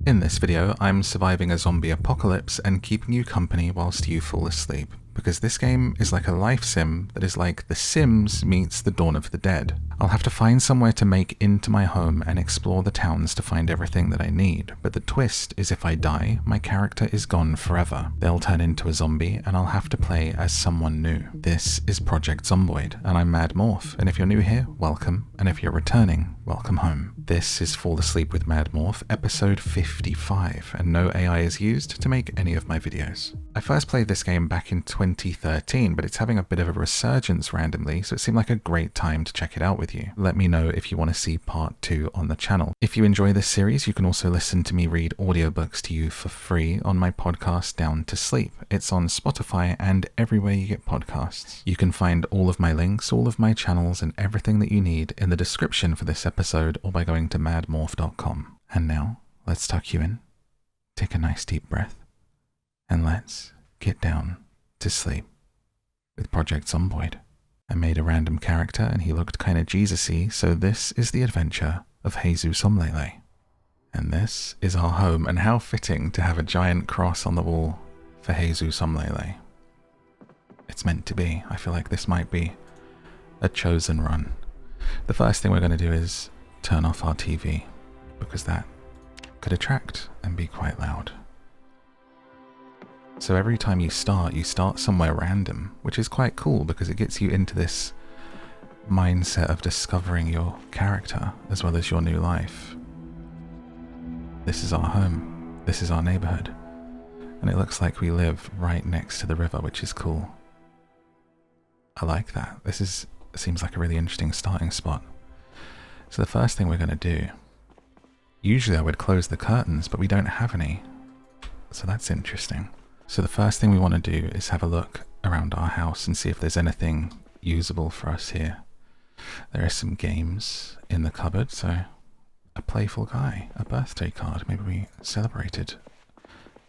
In this video, I'm surviving a zombie apocalypse and keeping you company whilst you fall asleep, because this game is like a life sim that is like The Sims meets the Dawn of the Dead. I'll have to find somewhere to make into my home and explore the towns to find everything that I need, but the twist is if I die, my character is gone forever. They'll turn into a zombie and I'll have to play as someone new. This is Project Zomboid, and I'm MadMorph, and if you're new here, welcome, and if you're returning, welcome home. This is Fall Asleep with MadMorph, episode 55, and no AI is used to make any of my videos. I first played this game back in 2013, but it's having a bit of a resurgence randomly, so it seemed like a great time to check it out with you. Let me know if you want to see part 2 on the channel. If you enjoy this series, you can also listen to me read audiobooks to you for free on my podcast Down to Sleep. It's on Spotify and everywhere you get podcasts. You can find all of my links, all of my channels, and everything that you need in the description for this episode or by going to madmorph.com. And now, let's tuck you in, take a nice deep breath, and let's get down to sleep with Project Zomboid. I made a random character and he looked kinda Jesus-y, so this is the adventure of Jesus Somlele. And this is our home, and how fitting to have a giant cross on the wall for Jesus Somlele. It's meant to be. I feel like this might be a chosen run. The first thing we're going to do is turn off our TV, because that could attract and be quite loud. So every time you start somewhere random, which is quite cool because it gets you into this mindset of discovering your character as well as your new life. This is our home, this is our neighborhood, and it looks like we live right next to the river, which is cool. I like that. Seems like a really interesting starting spot. So the first thing we're going to do, usually I would close the curtains, but we don't have any, so that's interesting. So the first thing we want to do is have a look around our house and see if there's anything usable for us here. There are some games in the cupboard, so a playful guy, a birthday card. Maybe we celebrated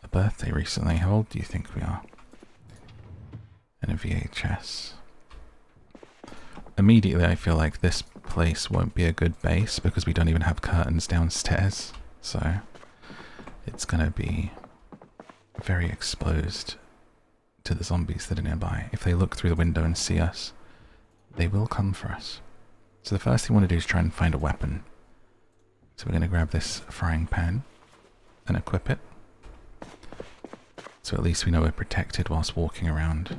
a birthday recently. How old do you think we are? And a VHS. Immediately I feel like this place won't be a good base because we don't even have curtains downstairs, so it's going to be very exposed to the zombies that are nearby. If they look through the window and see us, they will come for us. So the first thing we want to do is try and find a weapon. So we're going to grab this frying pan and equip it, so at least we know we're protected whilst walking around.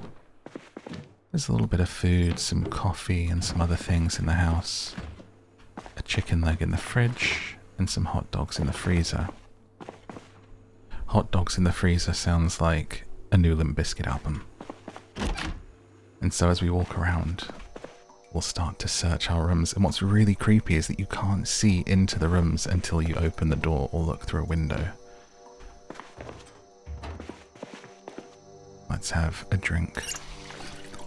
There's a little bit of food, some coffee and some other things in the house. A chicken leg in the fridge and some hot dogs in the freezer. Hot dogs in the freezer sounds like a new Limp Bizkit album. And so as we walk around, we'll start to search our rooms, and what's really creepy is that you can't see into the rooms until you open the door or look through a window. Let's have a drink.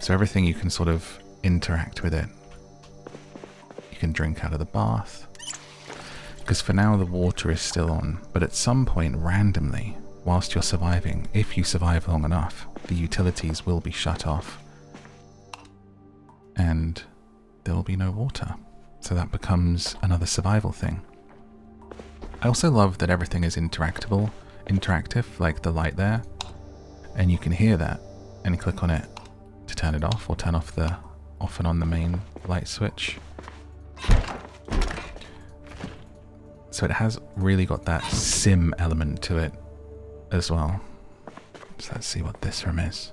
So everything you can sort of interact with it. You can drink out of the bath, because for now the water is still on, but at some point randomly, whilst you're surviving, if you survive long enough, the utilities will be shut off and there will be no water. So that becomes another survival thing. I also love that everything is interactive, like the light there, and you can hear that and click on it to turn it off or turn off the off and on the main light switch. So it has really got that sim element to it as well. So let's see what this room is.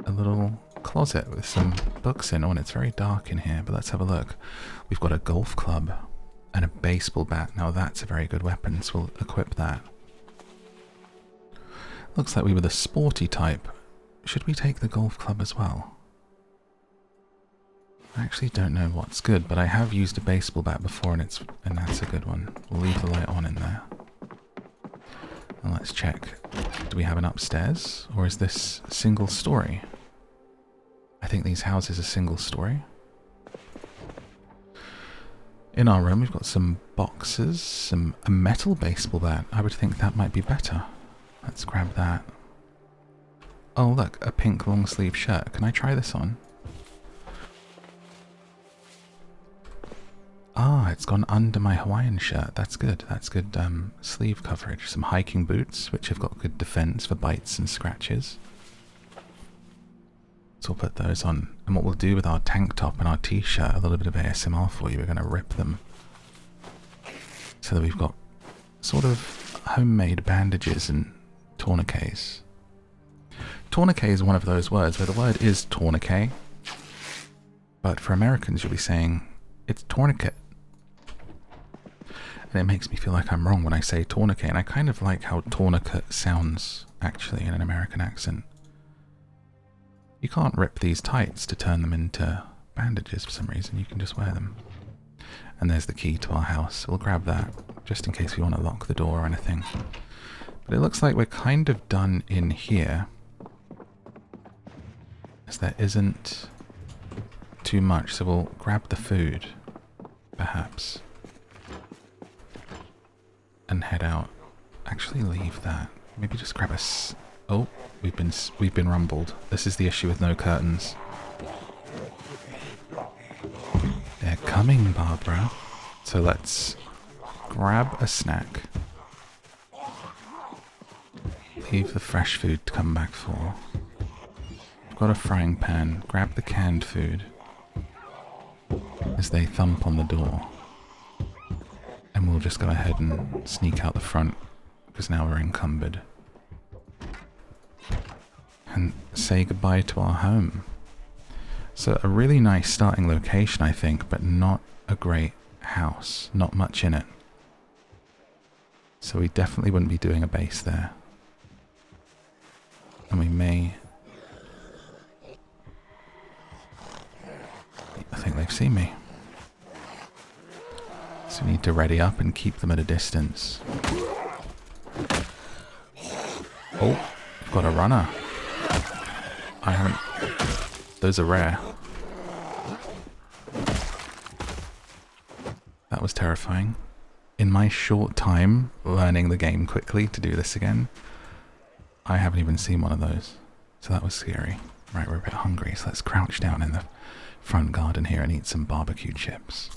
A little closet with some books in. Oh, and it's very dark in here, but let's have a look. We've got a golf club and a baseball bat. Now that's a very good weapon, so we'll equip that. Looks like we were the sporty type. Should we take the golf club as well? I actually don't know what's good, but I have used a baseball bat before and that's a good one. We'll leave the light on in there. And let's check. Do we have an upstairs, or is this single story? I think these houses are single story. In our room we've got some boxes, a metal baseball bat. I would think that might be better. Let's grab that. Oh look, a pink long sleeve shirt. Can I try this on? Ah, it's gone under my Hawaiian shirt. That's good. That's good sleeve coverage. Some hiking boots, which have got good defense for bites and scratches. So we'll put those on. And what we'll do with our tank top and our t-shirt, a little bit of ASMR for you. We're going to rip them so that we've got sort of homemade bandages and tourniquets. Tourniquet is one of those words where the word is tourniquet, but for Americans you'll be saying it's tourniquet. And it makes me feel like I'm wrong when I say tourniquet, and I kind of like how tourniquet sounds actually in an American accent. You can't rip these tights to turn them into bandages for some reason, you can just wear them. And there's the key to our house. We'll grab that just in case we want to lock the door or anything. But it looks like we're kind of done in here, as there isn't too much, so we'll grab the food, perhaps, and head out. Actually leave that. Maybe just grab us. Oh, we've been rumbled. This is the issue with no curtains. They're coming, Barbara. So let's grab a snack. Leave the fresh food to come back for. I've got a frying pan. Grab the canned food as they thump on the door. And we'll just go ahead and sneak out the front because now we're encumbered. And say goodbye to our home. So a really nice starting location, I think, but not a great house. Not much in it. So we definitely wouldn't be doing a base there. And we may... I think they've seen me. So we need to ready up and keep them at a distance. Oh, we've got a runner. I haven't... Those are rare. That was terrifying. In my short time learning the game quickly to do this again, I haven't even seen one of those. So that was scary. Right, we're a bit hungry, so let's crouch down in the front garden here and eat some barbecue chips.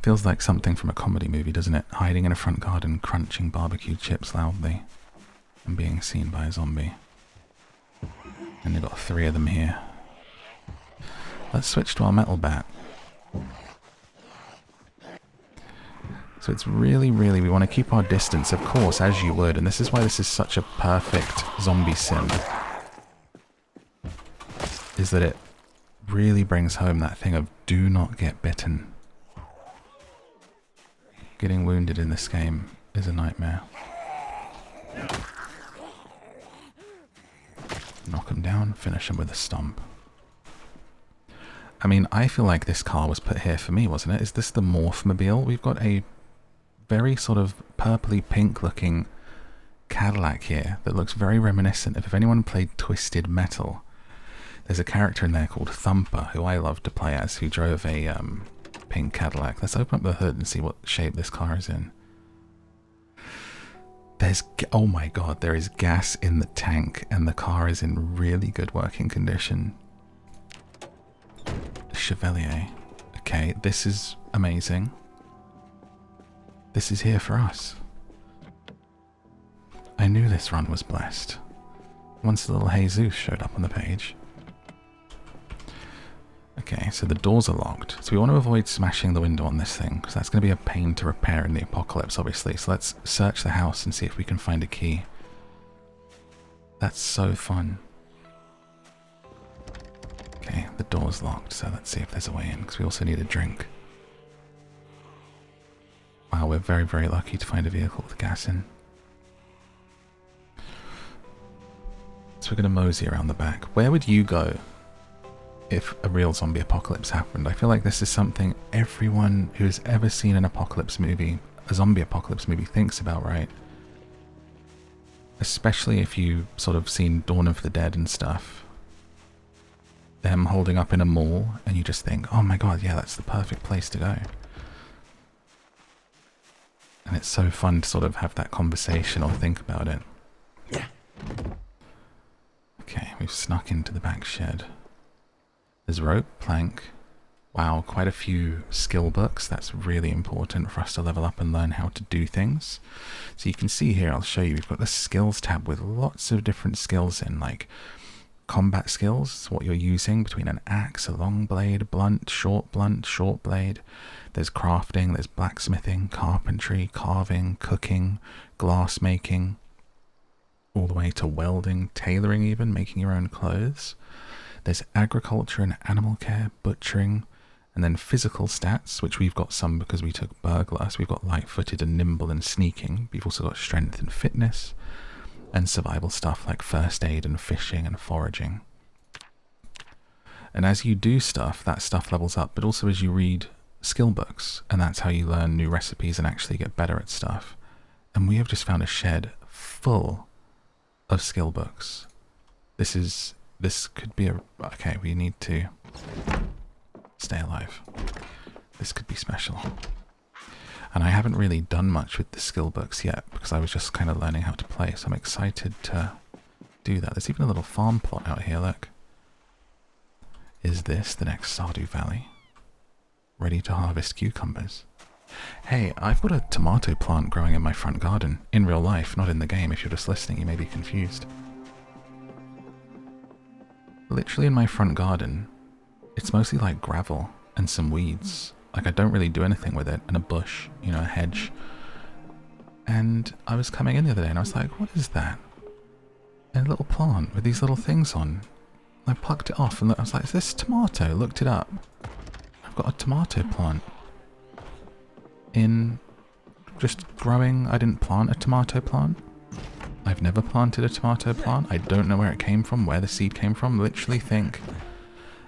Feels like something from a comedy movie, doesn't it? Hiding in a front garden, crunching barbecue chips loudly, and being seen by a zombie. And they've got 3 of them here. Let's switch to our metal bat. So it's really, we want to keep our distance, of course, as you would, and this is why this is such a perfect zombie sim. Is that it really brings home that thing of do not get bitten. Getting wounded in this game is a nightmare. Knock him down, finish him with a stomp. I mean, I feel like this car was put here for me, wasn't it? Is this the Morph-mobile? We've got a very sort of purpley pink looking Cadillac here that looks very reminiscent of, if anyone played Twisted Metal, there's a character in there called Thumper, who I love to play as, who drove a pink Cadillac. Let's open up the hood and see what shape this car is in. There's, oh my god, there is gas in the tank and the car is in really good working condition. Chevalier. Okay, this is amazing. This is here for us. I knew this run was blessed. Once the little Jesus showed up on the page. Okay, so the doors are locked. So we want to avoid smashing the window on this thing, because that's going to be a pain to repair in the apocalypse, obviously. So let's search the house and see if we can find a key. That's so fun. Okay, the door's locked, so let's see if there's a way in, because we also need a drink. Wow, we're very, very lucky to find a vehicle with gas in. So we're going to mosey around the back. Where would you go if a real zombie apocalypse happened? I feel like this is something everyone who's ever seen an apocalypse movie, a zombie apocalypse movie, thinks about, right? Especially if you've sort of seen Dawn of the Dead and stuff. Them holding up in a mall, and you just think, oh my god, yeah, that's the perfect place to go. And it's so fun to sort of have that conversation or think about it. Okay, we've snuck into the back shed. There's rope, plank. Wow, quite a few skill books. That's really important for us to level up and learn how to do things. So you can see here, I'll show you, we've got the skills tab with lots of different skills in, like combat skills, what you're using between an axe, a long blade, blunt, short blade. There's crafting, there's blacksmithing, carpentry, carving, cooking, glass making, all the way to welding, tailoring even, making your own clothes. There's agriculture and animal care, butchering, and then physical stats, which we've got some because we took burglar, so we've got light-footed and nimble and sneaking. We've also got strength and fitness, and survival stuff like first aid and fishing and foraging. And as you do stuff, that stuff levels up, but also as you read skill books, and that's how you learn new recipes and actually get better at stuff. And we have just found a shed full of skill books. This could be okay, we need to stay alive. This could be special. And I haven't really done much with the skill books yet because I was just kind of learning how to play, so I'm excited to do that. There's even a little farm plot out here, look. Is this the next Stardew Valley? Ready to harvest cucumbers. Hey, I've got a tomato plant growing in my front garden. In real life, not in the game. If you're just listening, you may be confused. Literally in my front garden, it's mostly like gravel and some weeds. Like I don't really do anything with it, and a bush, you know, a hedge. And I was coming in the other day and I was like, what is that? And a little plant with these little things on. I plucked it off and I was like, is this tomato? Looked it up. I've got a tomato plant in just growing. I didn't plant a tomato plant. I've never planted a tomato plant. I don't know where it came from, where the seed came from. Literally think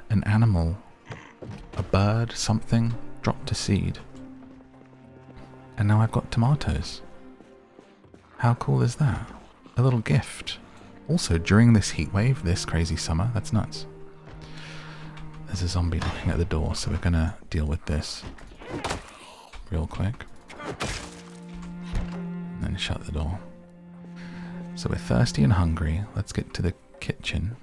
an animal, a bird, something dropped a seed. And now I've got tomatoes. How cool is that? A little gift. Also, during this heat wave, this crazy summer, that's nuts. There's a zombie knocking at the door, so we're gonna deal with this real quick. And then shut the door. So we're thirsty and hungry. Let's get to the kitchen.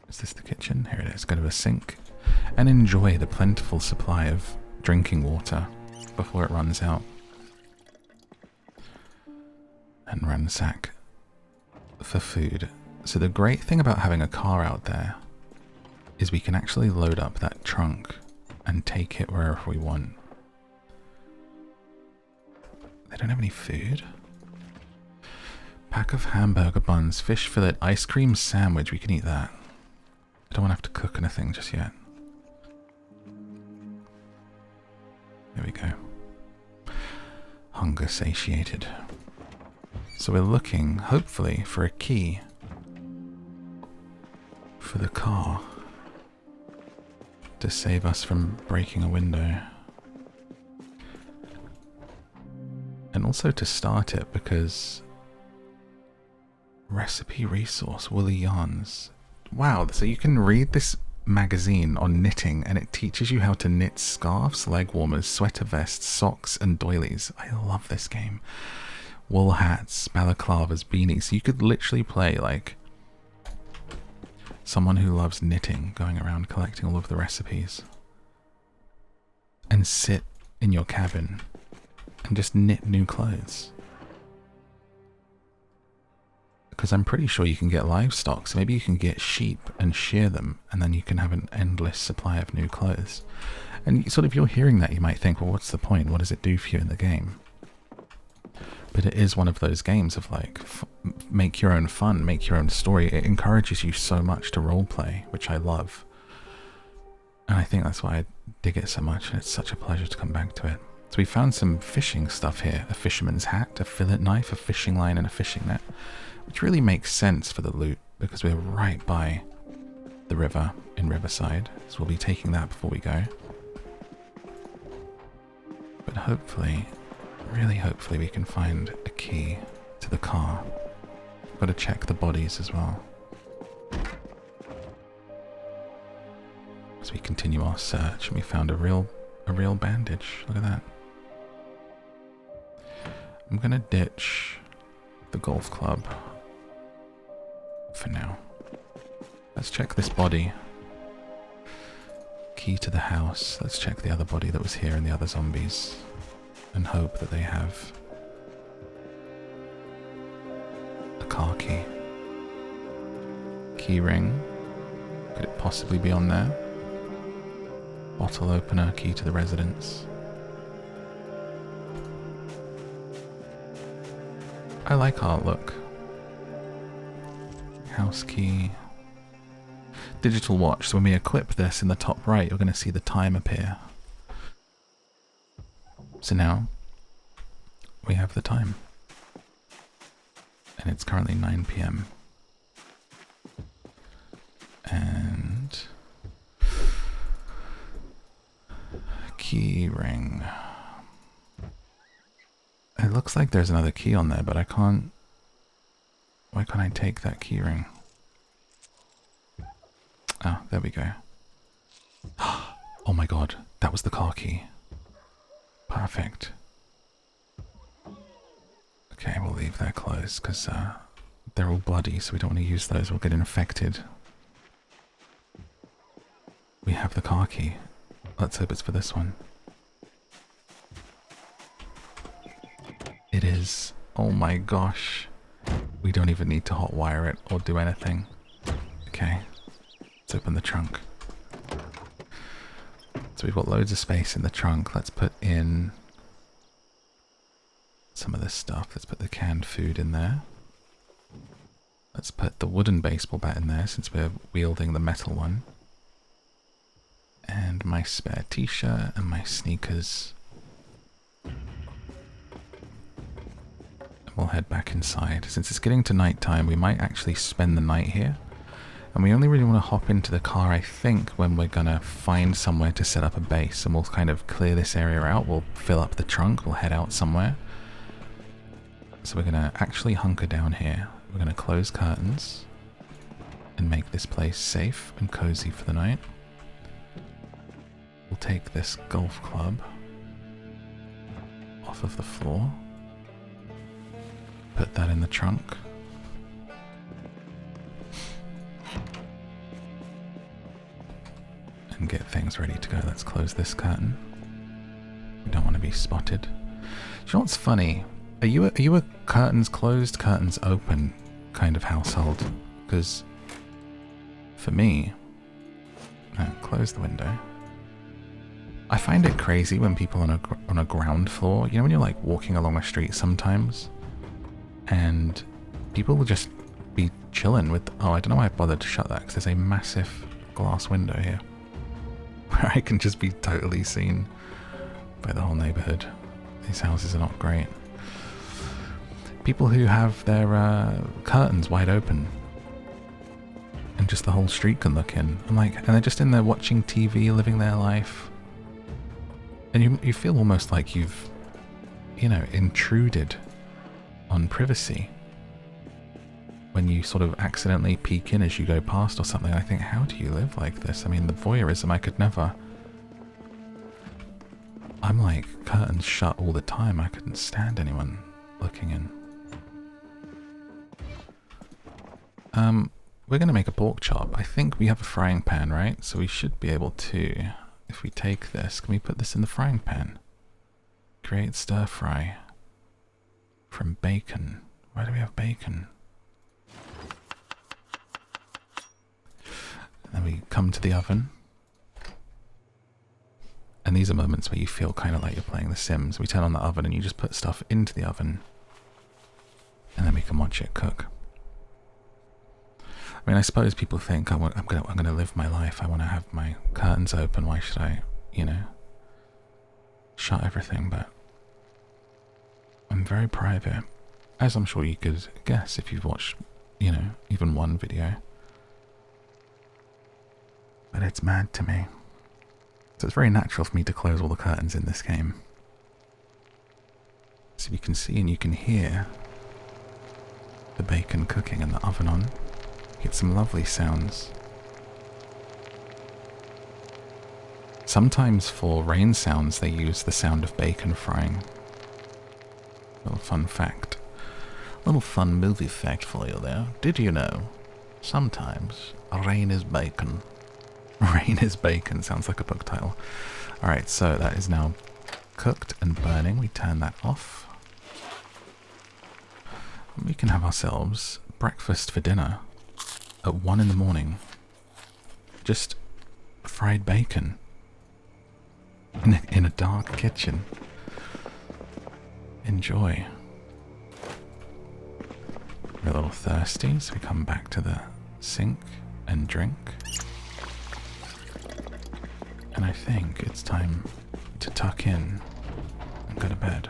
Is this the kitchen? Here it is. Go to a sink and enjoy the plentiful supply of drinking water before it runs out. And ransack for food. So the great thing about having a car out there is we can actually load up that trunk and take it wherever we want. They don't have any food. Pack of hamburger buns, fish fillet, ice cream sandwich. We can eat that. I don't want to have to cook anything just yet. There we go. Hunger satiated. So we're looking, hopefully, for a key for the car to save us from breaking a window. And also to start it, because recipe resource, woolly yarns. Wow, so you can read this magazine on knitting and it teaches you how to knit scarves, leg warmers, sweater vests, socks and doilies. I love this game. Wool hats, balaclavas, beanies. So you could literally play like someone who loves knitting, going around collecting all of the recipes. And sit in your cabin and just knit new clothes. Because I'm pretty sure you can get livestock, so maybe you can get sheep and shear them, and then you can have an endless supply of new clothes. And sort of, you're hearing that, you might think, well, what's the point? What does it do for you in the game? But it is one of those games of like, make your own fun, make your own story. It encourages you so much to roleplay, which I love. And I think that's why I dig it so much, and it's such a pleasure to come back to it. So we found some fishing stuff here. A fisherman's hat, a fillet knife, a fishing line, and a fishing net. Which really makes sense for the loot, because we're right by the river in Riverside, so we'll be taking that before we go. But hopefully, really hopefully, we can find a key to the car. Got to check the bodies as well. As we continue our search, and we found a real bandage. Look at that. I'm gonna ditch the golf club for now. Let's check this body. Key to the house. Let's check the other body that was here and the other zombies. And hope that they have a car key. Key ring. Could it possibly be on there? Bottle opener, key to the residence. I like our look. House key. Digital watch. So when we equip this in the top right, you're going to see the time appear. So now we have the time. And it's currently 9 PM. And key ring. It looks like there's another key on there, but I can't. Why can't I take that key ring? Ah, there we go. Oh my god, that was the car key. Perfect. Okay, we'll leave that closed because they're all bloody, so we don't want to use those. We'll get infected. We have the car key. Let's hope it's for this one. It is. Oh my gosh. We don't even need to hotwire it or do anything. Okay. Let's open the trunk. So we've got loads of space in the trunk. Let's put in some of this stuff. Let's put the canned food in there. Let's put the wooden baseball bat in there since we're wielding the metal one. And my spare t-shirt and my sneakers. We'll head back inside. Since it's getting to night time, we might actually spend the night here. And we only really want to hop into the car, I think, when we're going to find somewhere to set up a base. And we'll kind of clear this area out. We'll fill up the trunk. We'll head out somewhere. So we're going to actually hunker down here. We're going to close curtains and make this place safe and cozy for the night. We'll take this golf club off of the floor. Put that in the trunk. And get things ready to go. Let's close this curtain. We don't want to be spotted. Do you know what's funny? Are you a curtains closed, curtains open kind of household? Because for me, close the window. I find it crazy when people on a ground floor, you know when you're like walking along a street sometimes and people will just be chilling with, oh, I don't know why I bothered to shut that because there's a massive glass window here where I can just be totally seen by the whole neighborhood. These houses are not great. People who have their curtains wide open and just the whole street can look in. And they're just in there watching TV, living their life. And you feel almost like you've, intruded on privacy when you sort of accidentally peek in as you go past or something. I think, how do you live like this? I mean, the voyeurism, I could never. I'm like, curtains shut all the time. I couldn't stand anyone looking in. We're going to make a pork chop. I think we have a frying pan, right? So we should be able to, if we take this, can we put this in the frying pan? Create stir fry from bacon. Why do we have bacon? And then we come to the oven. And these are moments where you feel kind of like you're playing The Sims. We turn on the oven and you just put stuff into the oven. And then we can watch it cook. I mean, I suppose people think, I'm gonna live my life. I want to have my curtains open. Why should I, shut everything? But I'm very private, as I'm sure you could guess if you've watched, even one video. But it's mad to me. So it's very natural for me to close all the curtains in this game. So you can see and you can hear the bacon cooking and the oven on. Get some lovely sounds. Sometimes for rain sounds they use the sound of bacon frying. Little fun fact. Little fun movie fact for you there. Did you know? Sometimes rain is bacon. Rain is bacon. Sounds like a book title. Alright, so that is now cooked and burning. We turn that off. We can have ourselves breakfast for dinner at 1 in the morning. Just fried bacon in a dark kitchen. Enjoy. We're a little thirsty, so we come back to the sink and drink. And I think it's time to tuck in and go to bed.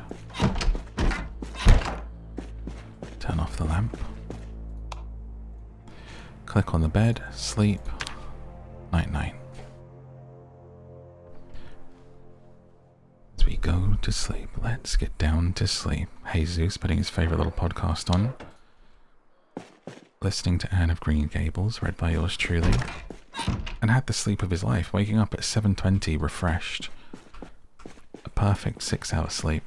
Turn off the lamp. Click on the bed, sleep, night-night. As we go to sleep, let's get down to sleep. Jesus putting his favourite little podcast on. Listening to Anne of Green Gables, read by yours truly. And had the sleep of his life, waking up at 7:20 refreshed. A perfect 6-hour sleep.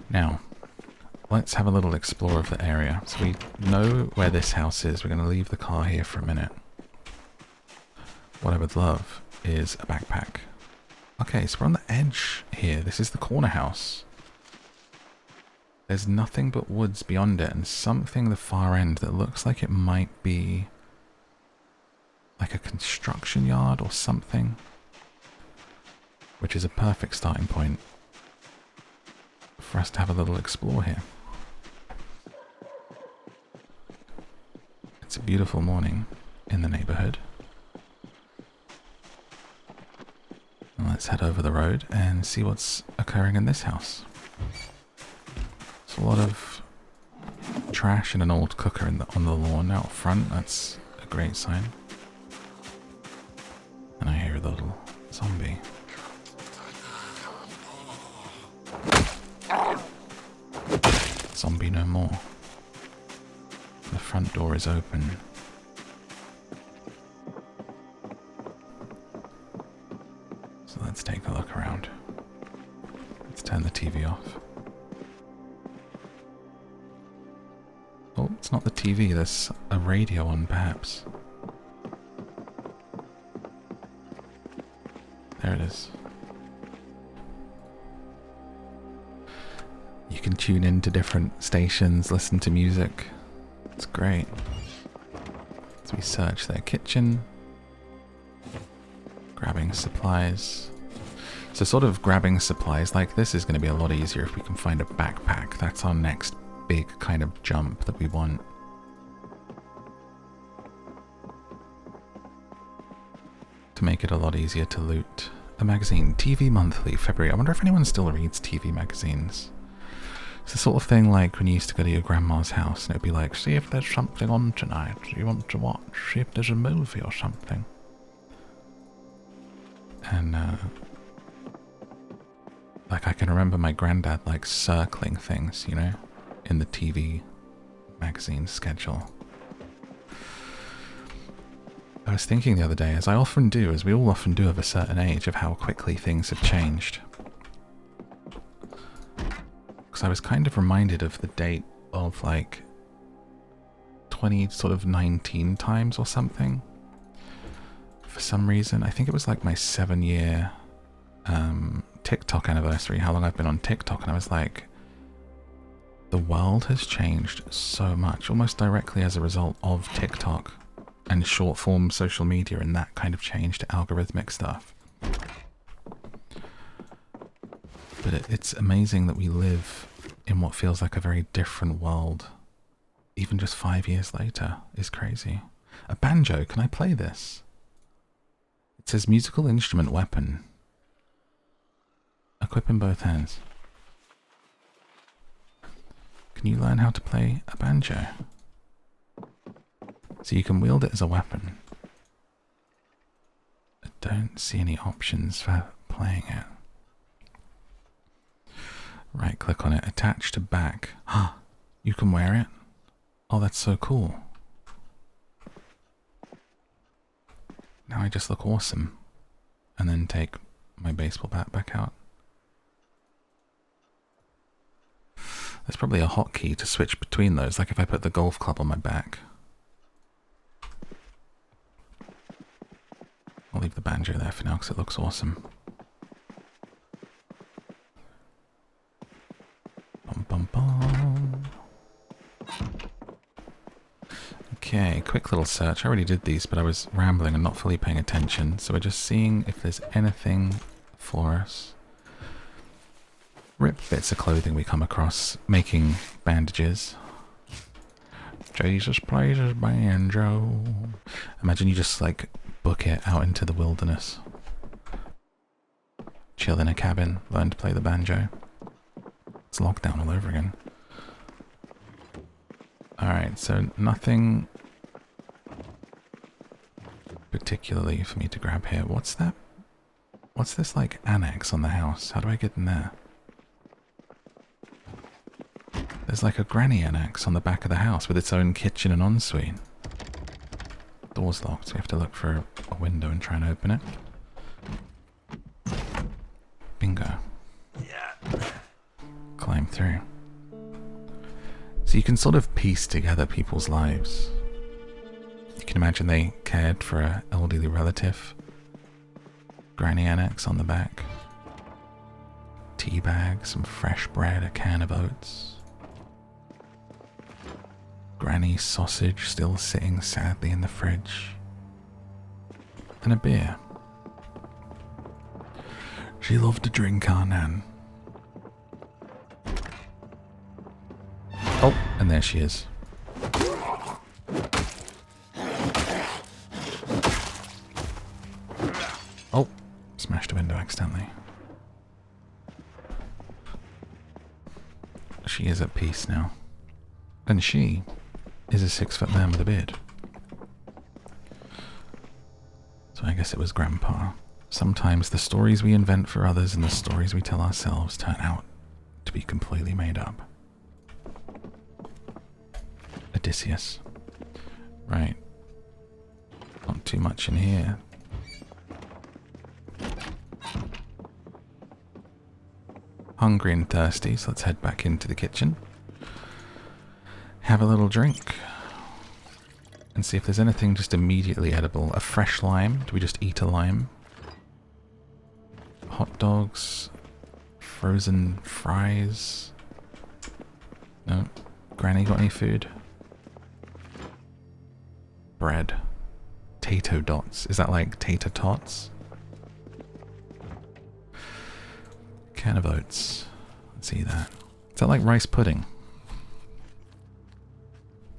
Now, let's have a little explore of the area. So we know where this house is. We're going to leave the car here for a minute. What I would love is a backpack. Okay, so we're on the edge here. This is the corner house. There's nothing but woods beyond it and something the far end that looks like it might be like a construction yard or something, which is a perfect starting point for us to have a little explore here. It's a beautiful morning in the neighborhood. And let's head over the road and see what's occurring in this house. There's a lot of trash and an old cooker on the lawn out front. That's a great sign. And I hear a little zombie. Zombie no more. The front door is open. So let's take a look around. Let's turn the TV off. Oh, it's not the TV, there's a radio on perhaps. There it is. You can tune into different stations, listen to music. It's great. So we search their kitchen. Grabbing supplies. So sort of grabbing supplies like this is going to be a lot easier if we can find a backpack. That's our next big kind of jump that we want. To make it a lot easier to loot. A magazine, TV Monthly, February. I wonder if anyone still reads TV magazines. It's the sort of thing like when you used to go to your grandma's house and it'd be like, see if there's something on tonight you want to watch, see if there's a movie or something. And like I can remember my granddad like circling things, you know, in the TV magazine schedule. I was thinking the other day, as I often do, as we all often do of a certain age, of how quickly things have changed. Because I was kind of reminded of the date of like 2019 times or something. For some reason, I think it was like my 7-year TikTok anniversary, how long I've been on TikTok, and I was like, the world has changed so much, almost directly as a result of TikTok and short form social media and that kind of change to algorithmic stuff. But it's amazing that we live in what feels like a very different world. Even just 5 years later is crazy. A banjo, can I play this? It says musical instrument weapon. Equip in both hands. Can you learn how to play a banjo? So you can wield it as a weapon. I don't see any options for playing it. Right click on it, attach to back. Ah, you can wear it? Oh, that's so cool. Now I just look awesome. And then take my baseball bat back out. There's probably a hotkey to switch between those, like if I put the golf club on my back. I'll leave the banjo there for now because it looks awesome. Bum, bum, bum. Okay, quick little search. I already did these, but I was rambling and not fully paying attention. So we're just seeing if there's anything for us. Ripped bits of clothing we come across, making bandages. Jesus plays his banjo. Imagine you just like book it out into the wilderness. Chill in a cabin, learn to play the banjo. It's lockdown all over again. Alright, so nothing particularly for me to grab here. What's that? What's this like annex on the house? How do I get in there? There's like a granny annex on the back of the house with its own kitchen and ensuite. Door's locked, so we have to look for a window and try and open it. Bingo. Climb through. So you can sort of piece together people's lives. You can imagine they cared for an elderly relative. Granny annex on the back. Tea bag, some fresh bread, a can of oats. Granny sausage still sitting sadly in the fridge. And a beer. She loved to drink, our Nan. Oh, and there she is. Oh, smashed a window accidentally. She is at peace now. And she is a 6-foot man with a beard. So I guess it was Grandpa. Sometimes the stories we invent for others and the stories we tell ourselves turn out to be completely made up. Odysseus. Right. Not too much in here. Hungry and thirsty, so let's head back into the kitchen. Have a little drink. And see if there's anything just immediately edible. A fresh lime. Do we just eat a lime? Hot dogs. Frozen fries. No. Granny got any food? Bread. Tato dots. Is that like tater tots? Can of oats. Let's see that. Is that like rice pudding?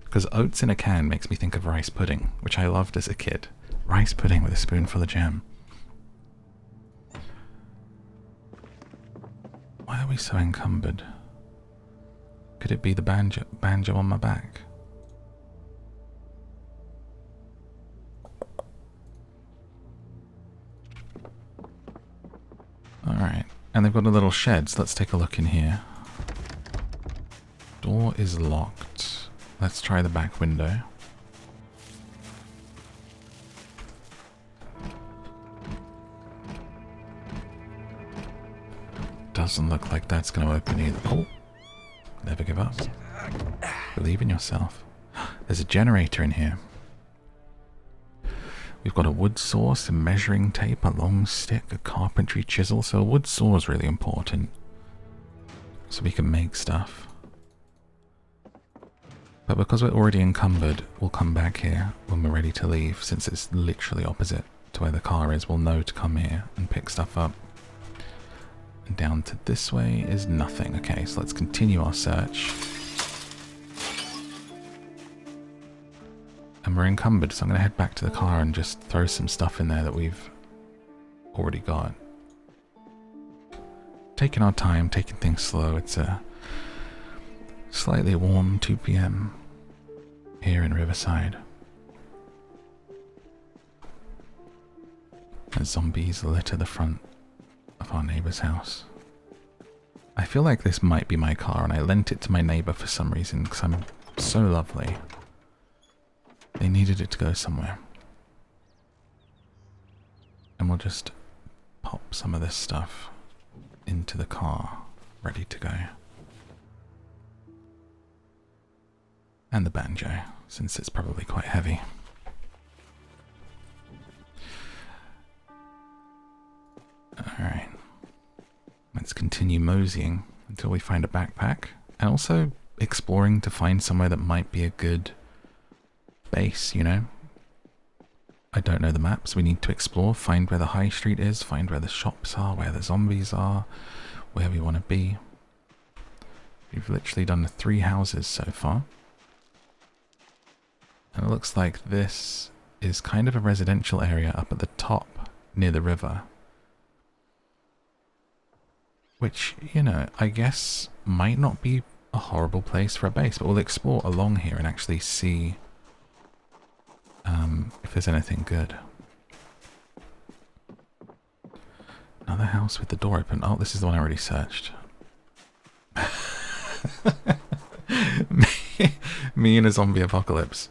Because oats in a can makes me think of rice pudding, which I loved as a kid. Rice pudding with a spoonful of jam. Why are we so encumbered? Could it be the banjo on my back? Alright, and they've got a little shed, so let's take a look in here. Door is locked. Let's try the back window. Doesn't look like that's going to open either. Oh, never give up. Believe in yourself. There's a generator in here. We've got a wood saw, some measuring tape, a long stick, a carpentry chisel. So a wood saw is really important. So we can make stuff. But because we're already encumbered, we'll come back here when we're ready to leave. Since it's literally opposite to where the car is, we'll know to come here and pick stuff up. And down to this way is nothing. Okay, so let's continue our search. And we're encumbered, so I'm going to head back to the car and just throw some stuff in there that we've already got. Taking our time, taking things slow. It's a slightly warm 2 p.m. here in Riverside. As zombies litter the front of our neighbor's house. I feel like this might be my car, and I lent it to my neighbor for some reason because I'm so lovely. They needed it to go somewhere. And we'll just pop some of this stuff into the car, ready to go. And the banjo, since it's probably quite heavy. Let's continue moseying until we find a backpack. And also exploring to find somewhere that might be a good base, you know? I don't know the maps. We need to explore, find where the high street is, find where the shops are, where the zombies are, where we want to be. We've literally done 3 houses so far. And it looks like this is kind of a residential area up at the top near the river. Which, you know, I guess might not be a horrible place for a base, but we'll explore along here and actually see if there's anything good. Another house with the door open. Oh, this is the one I already searched. me in a zombie apocalypse.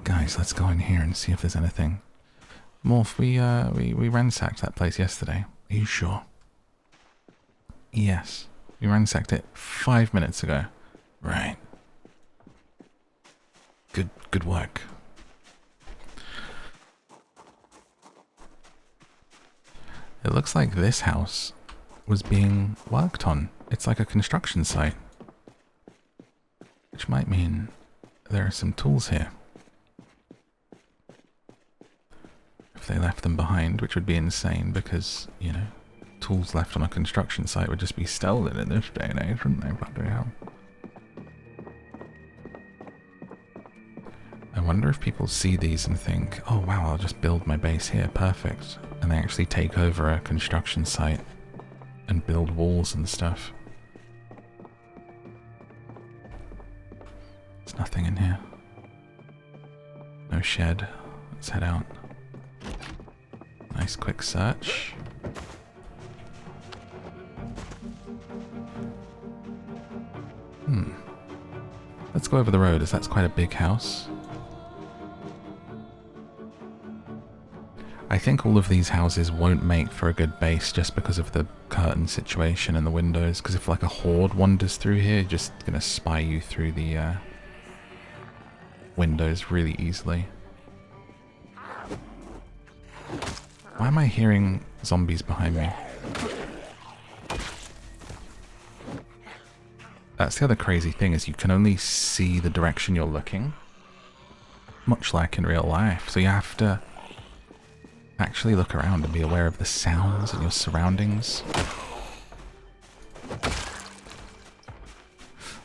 Guys, let's go in here and see if there's anything. Morph, we ransacked that place yesterday. Are you sure? Yes. We ransacked it 5 minutes ago. Right. Good work. It looks like this house was being worked on. It's like a construction site. Which might mean there are some tools here. If they left them behind, which would be insane because, you know, tools left on a construction site would just be stolen in this day and age, wouldn't they? Bloody hell. I wonder if people see these and think, oh wow, I'll just build my base here, perfect. And they actually take over a construction site and build walls and stuff. There's nothing in here. No shed. Let's head out. Nice quick search. Let's go over the road, as that's quite a big house. I think all of these houses won't make for a good base just because of the curtain situation and the windows, because if like a horde wanders through here, you're just going to spy you through the windows really easily. Why am I hearing zombies behind me? That's the other crazy thing, is you can only see the direction you're looking, much like in real life, so you have to actually look around and be aware of the sounds and your surroundings.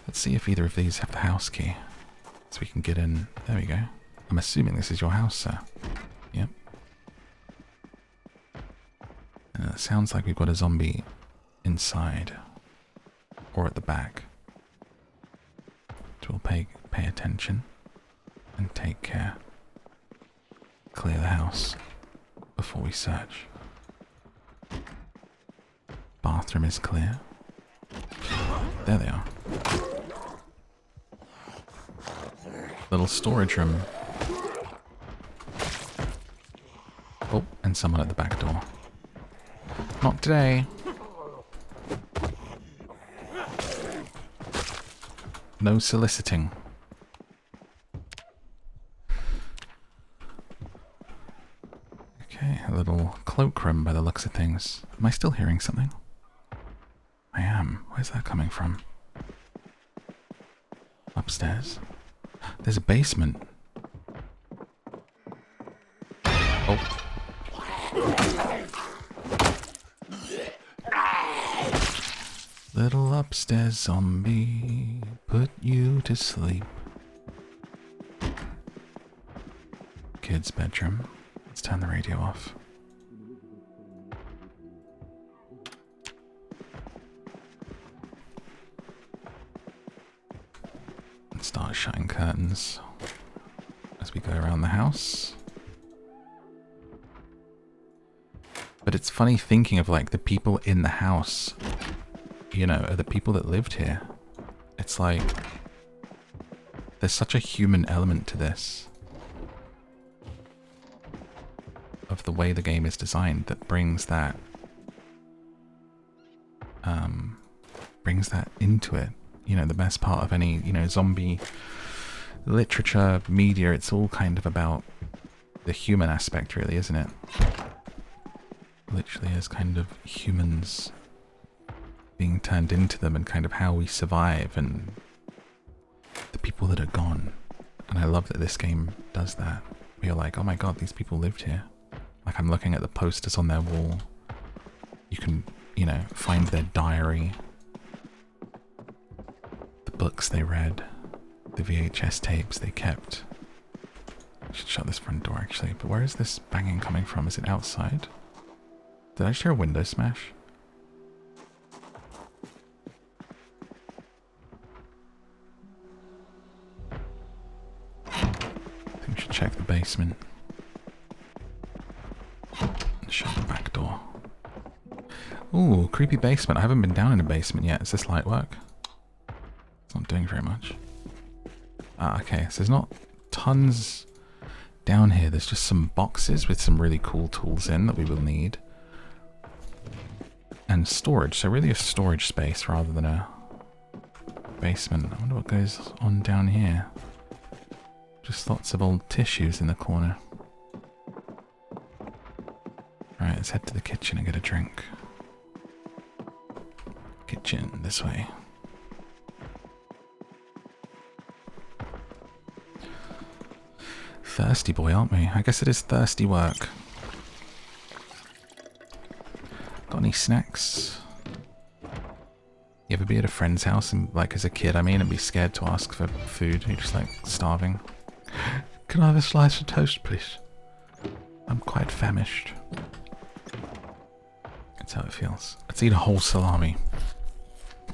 Let's see if either of these have the house key, so we can get in. There we go. I'm assuming this is your house, sir. Yep. And it sounds like we've got a zombie inside, or at the back. So we'll pay attention and take care. Clear the house before we search. Bathroom is clear. There they are. Little storage room. Oh, and someone at the back door. Not today. No soliciting. Okay, a little cloakroom by the looks of things. Am I still hearing something? I am. Where's that coming from? Upstairs. There's a basement. Oh. Little upstairs zombie, put you to sleep. Kid's bedroom. Let's turn the radio off. And start shutting curtains as we go around the house. But it's funny thinking of like the people in the house, you know, are the people that lived here. It's like there's such a human element to this, of the way the game is designed, that brings that into it. You know, the best part of any, you know, zombie literature, media, it's all kind of about the human aspect, really, isn't it? Literally as kind of humans being turned into them and kind of how we survive and the people that are gone. And I love that this game does that. You're like, oh my god, these people lived here. Like, I'm looking at the posters on their wall. You can, you know, find their diary, the books they read, the VHS tapes they kept. I should shut this front door, actually. But where is this banging coming from? Is it outside? Did I just hear a window smash? I think we should check the basement. And shut the back door. Ooh, creepy basement. I haven't been down in a basement yet. Is this light work? It's not doing very much. Ah, okay. So there's not tons down here. There's just some boxes with some really cool tools in that we will need. And storage. So really a storage space rather than a basement. I wonder what goes on down here. Just lots of old tissues in the corner. Right, let's head to the kitchen and get a drink. Kitchen, this way. Thirsty boy, aren't we? I guess it is thirsty work. Got any snacks? You ever be at a friend's house and, like, as a kid, I mean, and be scared to ask for food? You're just, like, starving. Can I have a slice of toast, please? I'm quite famished. That's how it feels. Let's eat a whole salami.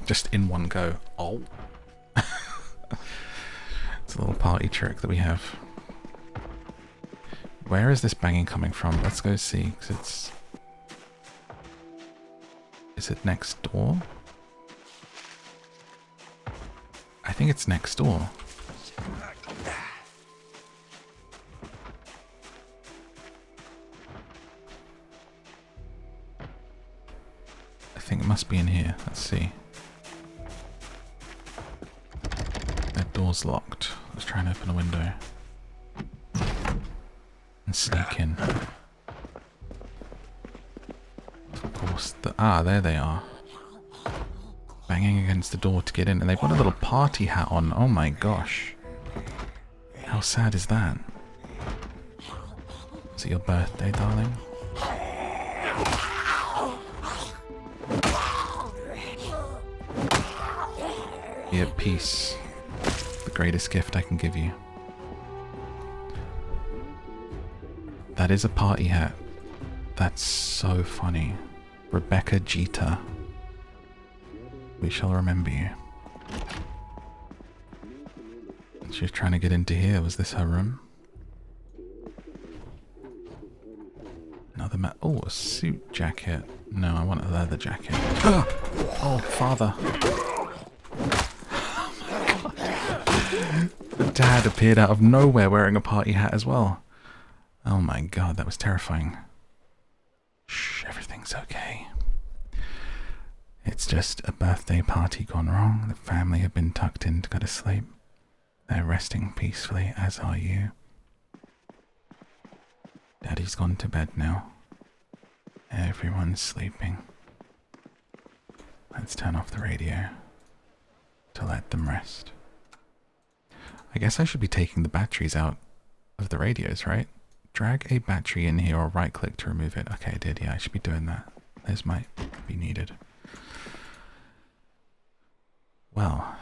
Just in one go. Oh. It's a little party trick that we have. Where is this banging coming from? Let's go see, because it's... Is it next door? I think it's next door. I think it must be in here. Let's see. That door's locked. Let's try and open a window. And sneak in. Of course, there they are. Banging against the door to get in. And they've got a little party hat on. Oh my gosh. How sad is that? Is it your birthday, darling? Be at peace. The greatest gift I can give you. That is a party hat. That's so funny. Rebecca Jeter. We shall remember you. She was trying to get into here. Was this her room? Another oh, a suit jacket. No, I want a leather jacket. Oh, father. Oh my god. The dad appeared out of nowhere wearing a party hat as well. Oh my god, that was terrifying. Shh, everything's okay. It's just a birthday party gone wrong. The family have been tucked in to go to sleep. They're resting peacefully, as are you. Daddy's gone to bed now. Everyone's sleeping. Let's turn off the radio to let them rest. I guess I should be taking the batteries out of the radios, right? Drag a battery in here or right click to remove it. Okay, I did. Yeah, I should be doing that. Those might be needed. Well,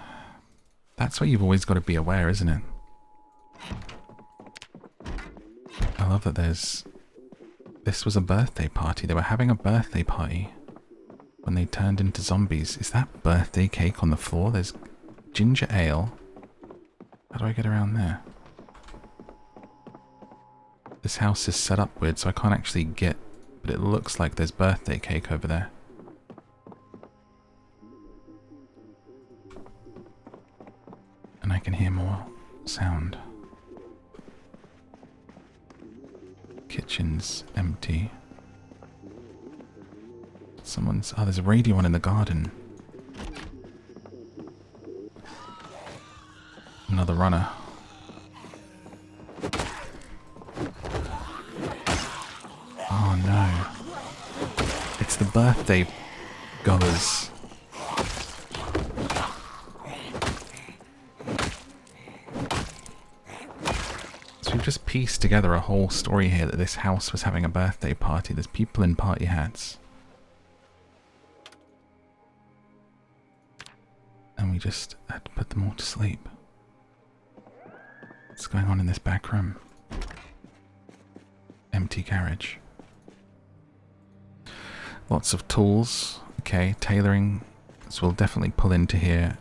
that's what you've always got to be aware, isn't it? I love that there's... This was a birthday party. They were having a birthday party when they turned into zombies. Is that birthday cake on the floor? There's ginger ale. How do I get around there? This house is set up weird, so I can't actually get... But it looks like there's birthday cake over there. And I can hear more sound. Kitchen's empty. Someone's... Oh, there's a radio on in the garden. Another runner. Oh no. It's the birthday goers. I've just pieced together a whole story here that this house was having a birthday party. There's people in party hats. And we just had to put them all to sleep. What's going on in this back room? Empty garage. Lots of tools. Okay, tailoring. So we'll definitely pull into here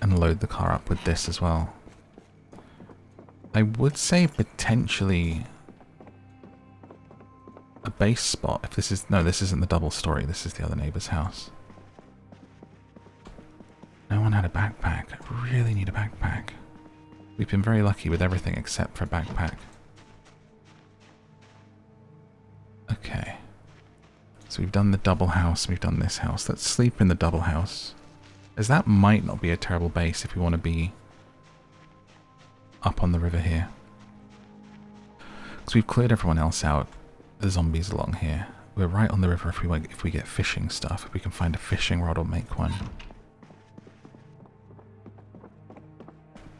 and load the car up with this as well. I would say potentially a base spot. If this is... No, this isn't the double story. This is the other neighbor's house. No one had a backpack. I really need a backpack. We've been very lucky with everything except for a backpack. Okay. So we've done the double house, we've done this house. Let's sleep in the double house. As that might not be a terrible base if we want to be up on the river here. Because we've cleared everyone else out. The zombies along here. We're right on the river if we get fishing stuff. If we can find a fishing rod or make one.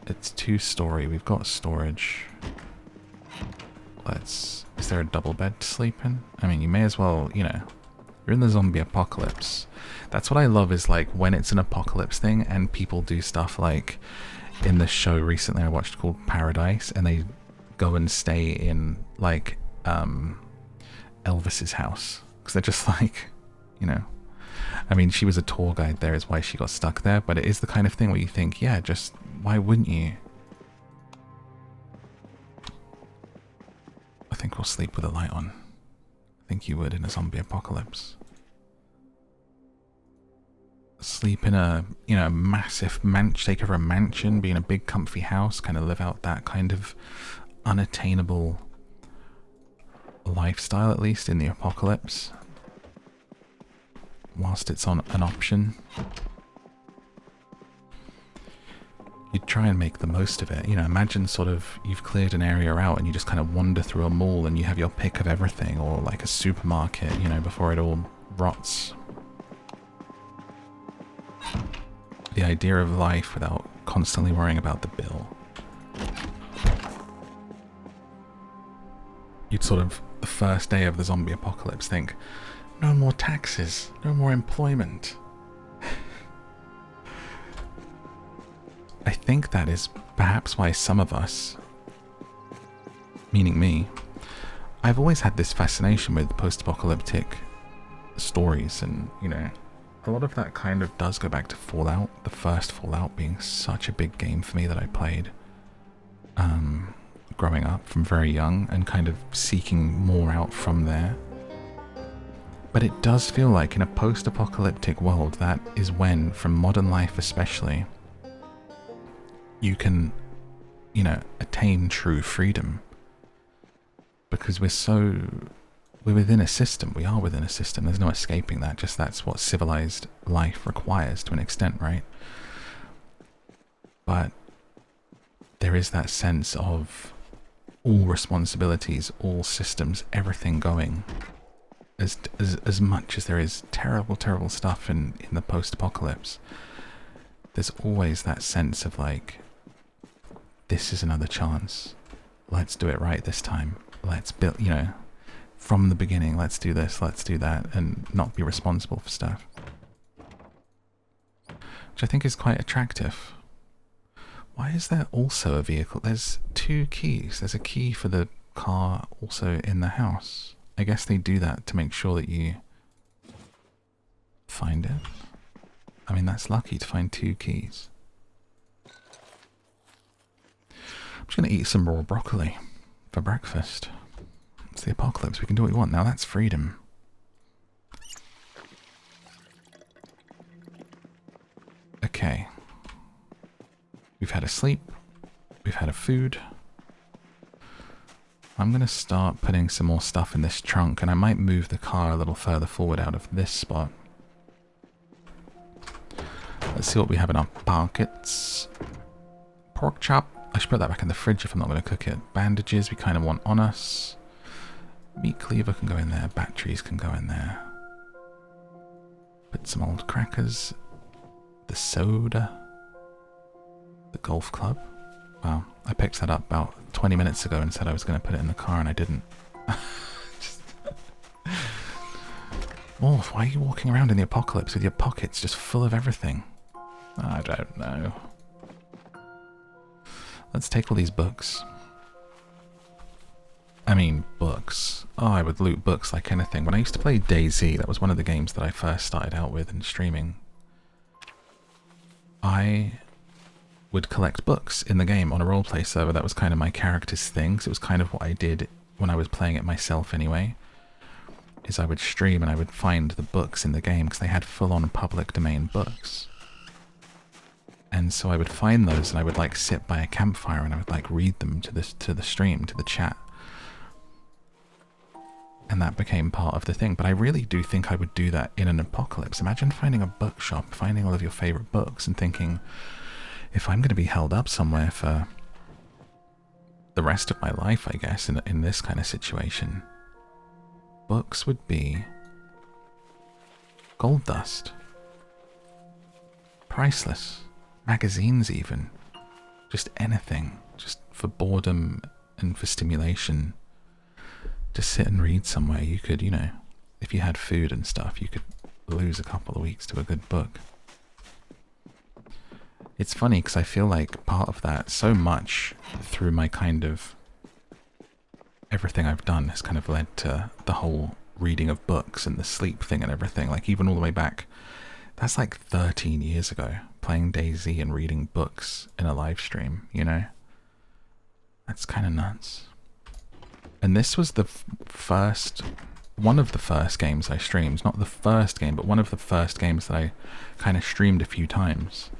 It's 2-story. We've got storage. Let's... Is there a double bed to sleep in? I mean, you may as well, you know... You're in the zombie apocalypse. That's what I love is like when it's an apocalypse thing and people do stuff like in the show recently I watched called Paradise and they go and stay in like Elvis's house. Because they're just like, you know... I mean, she was a tour guide there is why she got stuck there. But it is the kind of thing where you think, yeah, just... Why wouldn't you? I think we'll sleep with a light on. I think you would in a zombie apocalypse. Sleep in a, you know, massive take over a mansion, be in a big comfy house, kind of live out that kind of unattainable lifestyle, at least in the apocalypse. Whilst it's on an option. You'd try and make the most of it. You know, imagine sort of you've cleared an area out and you just kind of wander through a mall and you have your pick of everything, or like a supermarket, you know, before it all rots. The idea of life without constantly worrying about the bill. You'd sort of, the first day of the zombie apocalypse, think, no more taxes, no more employment. I think that is perhaps why some of us, meaning me, I've always had this fascination with post-apocalyptic stories, and, you know, a lot of that kind of does go back to Fallout, the first Fallout being such a big game for me that I played growing up from very young and kind of seeking more out from there. But it does feel like in a post-apocalyptic world, that is when, from modern life especially, you can, you know, attain true freedom. Because we're within a system. We are within a system. There's no escaping that. Just that's what civilized life requires to an extent, right? But there is that sense of all responsibilities, all systems, everything going. As much as there is terrible, terrible stuff in the post-apocalypse, there's always that sense of like, this is another chance. Let's do it right this time. Let's build, you know, from the beginning, let's do this, let's do that, and not be responsible for stuff. Which I think is quite attractive. Why is there also a vehicle? There's 2 keys. There's a key for the car also in the house. I guess they do that to make sure that you find it. I mean, that's lucky to find 2 keys. I'm just going to eat some raw broccoli for breakfast. It's the apocalypse. We can do what we want. Now that's freedom. Okay. We've had a sleep. We've had a food. I'm going to start putting some more stuff in this trunk, and I might move the car a little further forward out of this spot. Let's see what we have in our pockets. Pork chop. I should put that back in the fridge if I'm not going to cook it. Bandages we kind of want on us. Meat cleaver can go in there. Batteries can go in there. Put some old crackers. The soda. The golf club. Wow, I picked that up about 20 minutes ago and said I was going to put it in the car and I didn't. Just... Morph, why are you walking around in the apocalypse with your pockets just full of everything? I don't know. Let's take all these books. I mean, books. Oh, I would loot books like anything. When I used to play DayZ, that was one of the games that I first started out with in streaming. I would collect books in the game on a roleplay server. That was kind of my character's thing. So it was kind of what I did when I was playing it myself anyway. Is I would stream and I would find the books in the game because they had full-on public domain books. And so I would find those and I would like sit by a campfire and I would like read them to the stream, to the chat. And that became part of the thing. But I really do think I would do that in an apocalypse. Imagine finding a bookshop, finding all of your favorite books and thinking, if I'm going to be held up somewhere for the rest of my life, I guess, in this kind of situation, books would be gold dust. Priceless. Magazines even. Just anything. Just for boredom and for stimulation. To sit and read somewhere, you could, you know, if you had food and stuff, you could lose a couple of weeks to a good book. It's funny because I feel like part of that, so much through my kind of everything I've done has kind of led to the whole reading of books and the sleep thing and everything. Like even all the way back, that's like 13 years ago, playing DayZ and reading books in a live stream, you know? That's kind of nuts. And this was the first, one of the first games I streamed. Not the first game, but one of the first games that I kind of streamed a few times.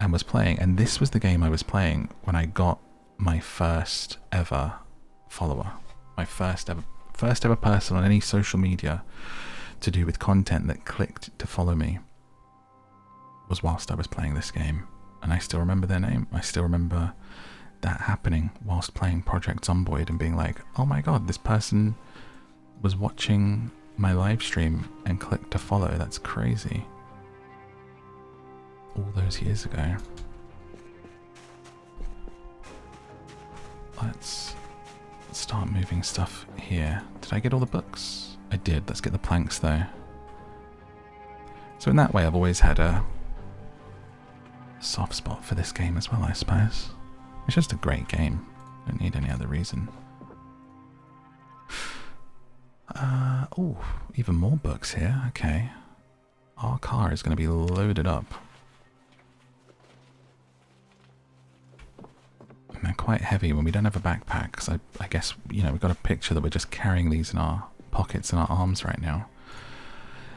And was playing. And this was the game I was playing when I got my first ever follower. My first ever person on any social media to do with content that clicked to follow me was whilst I was playing this game. And I still remember their name. I still remember that happening whilst playing Project Zomboid and being like, oh my god, this person was watching my live stream and clicked to follow. That's crazy. All those years ago. Let's start moving stuff here. Did I get all the books? I did. Let's get the planks though. So in that way, I've always had a soft spot for this game as well, I suppose. It's just a great game. Don't need any other reason. Oh, even more books here. Okay. Our car is going to be loaded up. And they're quite heavy when we don't have a backpack. Because I guess, you know, we've got a picture that we're just carrying these in our pockets and our arms right now.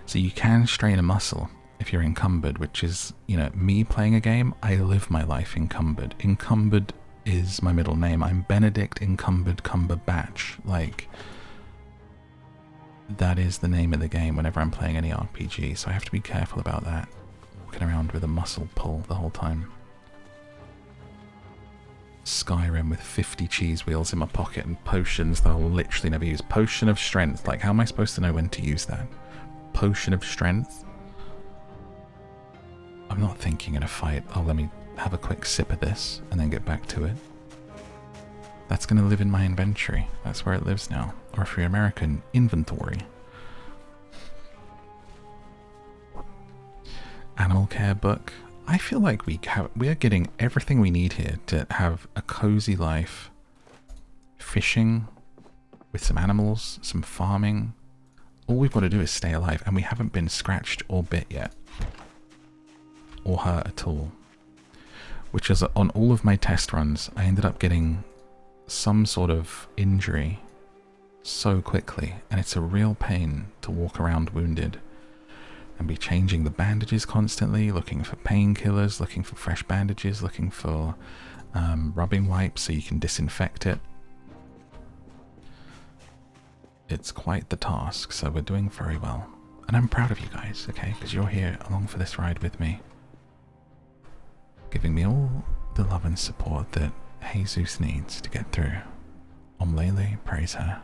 So you can strain a muscle if you're encumbered, which is, you know, me playing a game, I live my life encumbered. Encumbered is my middle name. I'm Benedict Encumbered Cumberbatch. Like, that is the name of the game whenever I'm playing any RPG, so I have to be careful about that. Walking around with a muscle pull the whole time. Skyrim with 50 cheese wheels in my pocket and potions that I'll literally never use. Potion of strength. Like, how am I supposed to know when to use that? Potion of strength? I'm not thinking in a fight, oh, let me have a quick sip of this and then get back to it. That's going to live in my inventory. That's where it lives now. Or if you're American, inventory. Animal care book. I feel like we are getting everything we need here to have a cozy life. Fishing with some animals, some farming. All we've got to do is stay alive, and we haven't been scratched or bit yet. Or hurt at all. Which is, on all of my test runs, I ended up getting some sort of injury so quickly, and it's a real pain to walk around wounded and be changing the bandages constantly, looking for painkillers, looking for fresh bandages, looking for rubbing wipes so you can disinfect it. It's quite the task, so we're doing very well. And I'm proud of you guys, okay, because you're here along for this ride with me, giving me all the love and support that Jesus needs to get through. Omlele, praise her.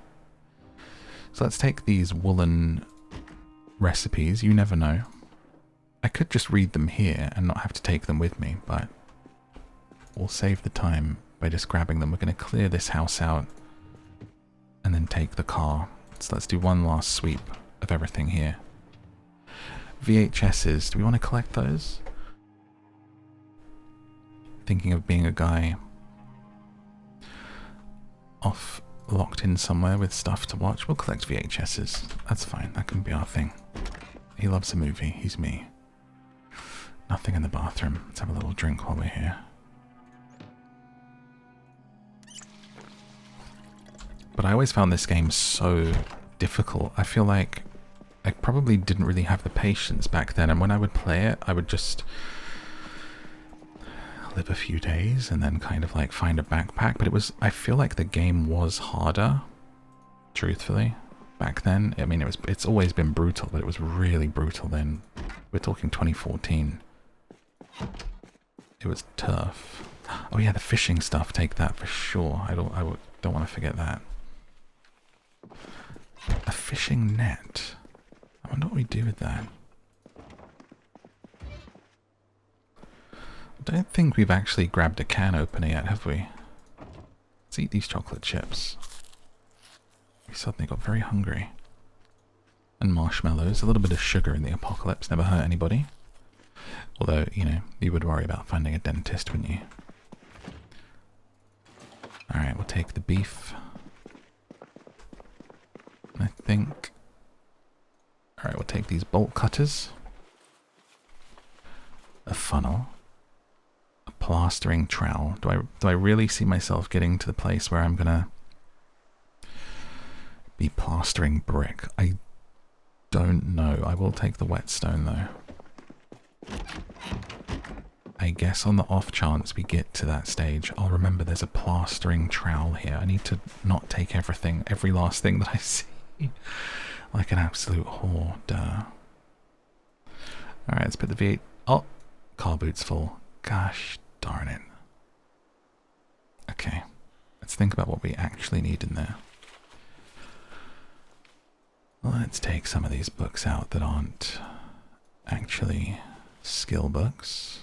So let's take these woolen recipes. You never know. I could just read them here and not have to take them with me, but we'll save the time by just grabbing them. We're going to clear this house out and then take the car. So let's do one last sweep of everything here. VHSs, do we want to collect those? Thinking of being a guy off locked in somewhere with stuff to watch. We'll collect VHSs. That's fine. That can be our thing. He loves a movie. He's me. Nothing in the bathroom. Let's have a little drink while we're here. But I always found this game so difficult. I feel like I probably didn't really have the patience back then, and when I would play it, I would just live a few days and then kind of like find a backpack. But it was, I feel like the game was harder, truthfully, back then. I mean, it's always been brutal, but it was really brutal then. We're talking 2014. It was tough. Oh yeah, the fishing stuff, take that for sure. I don't want to forget that. A fishing net. I wonder what we do with that. I don't think we've actually grabbed a can opener yet, have we? Let's eat these chocolate chips. We suddenly got very hungry. And marshmallows. A little bit of sugar in the apocalypse never hurt anybody. Although, you know, you would worry about finding a dentist, wouldn't you? Alright, we'll take the beef. I think... Alright, we'll take these bolt cutters. A funnel. A plastering trowel. Do I really see myself getting to the place where I'm gonna be plastering brick? I don't know. I will take the whetstone though. I guess on the off chance we get to that stage, I'll remember there's a plastering trowel here. I need to not take everything, every last thing that I see. Like an absolute whore, duh. Alright, let's put the V8... Oh! Car boot's full. Gosh darn it. Okay. Let's think about what we actually need in there. Let's take some of these books out that aren't actually skill books.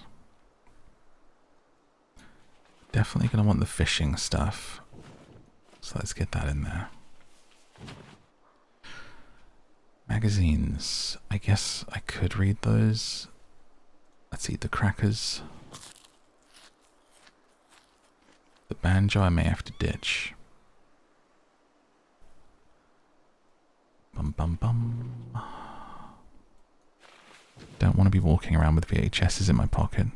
Definitely going to want the fishing stuff. So let's get that in there. Magazines. I guess I could read those. Let's eat the crackers. The banjo I may have to ditch. Bum bum bum. Don't want to be walking around with VHSs in my pocket.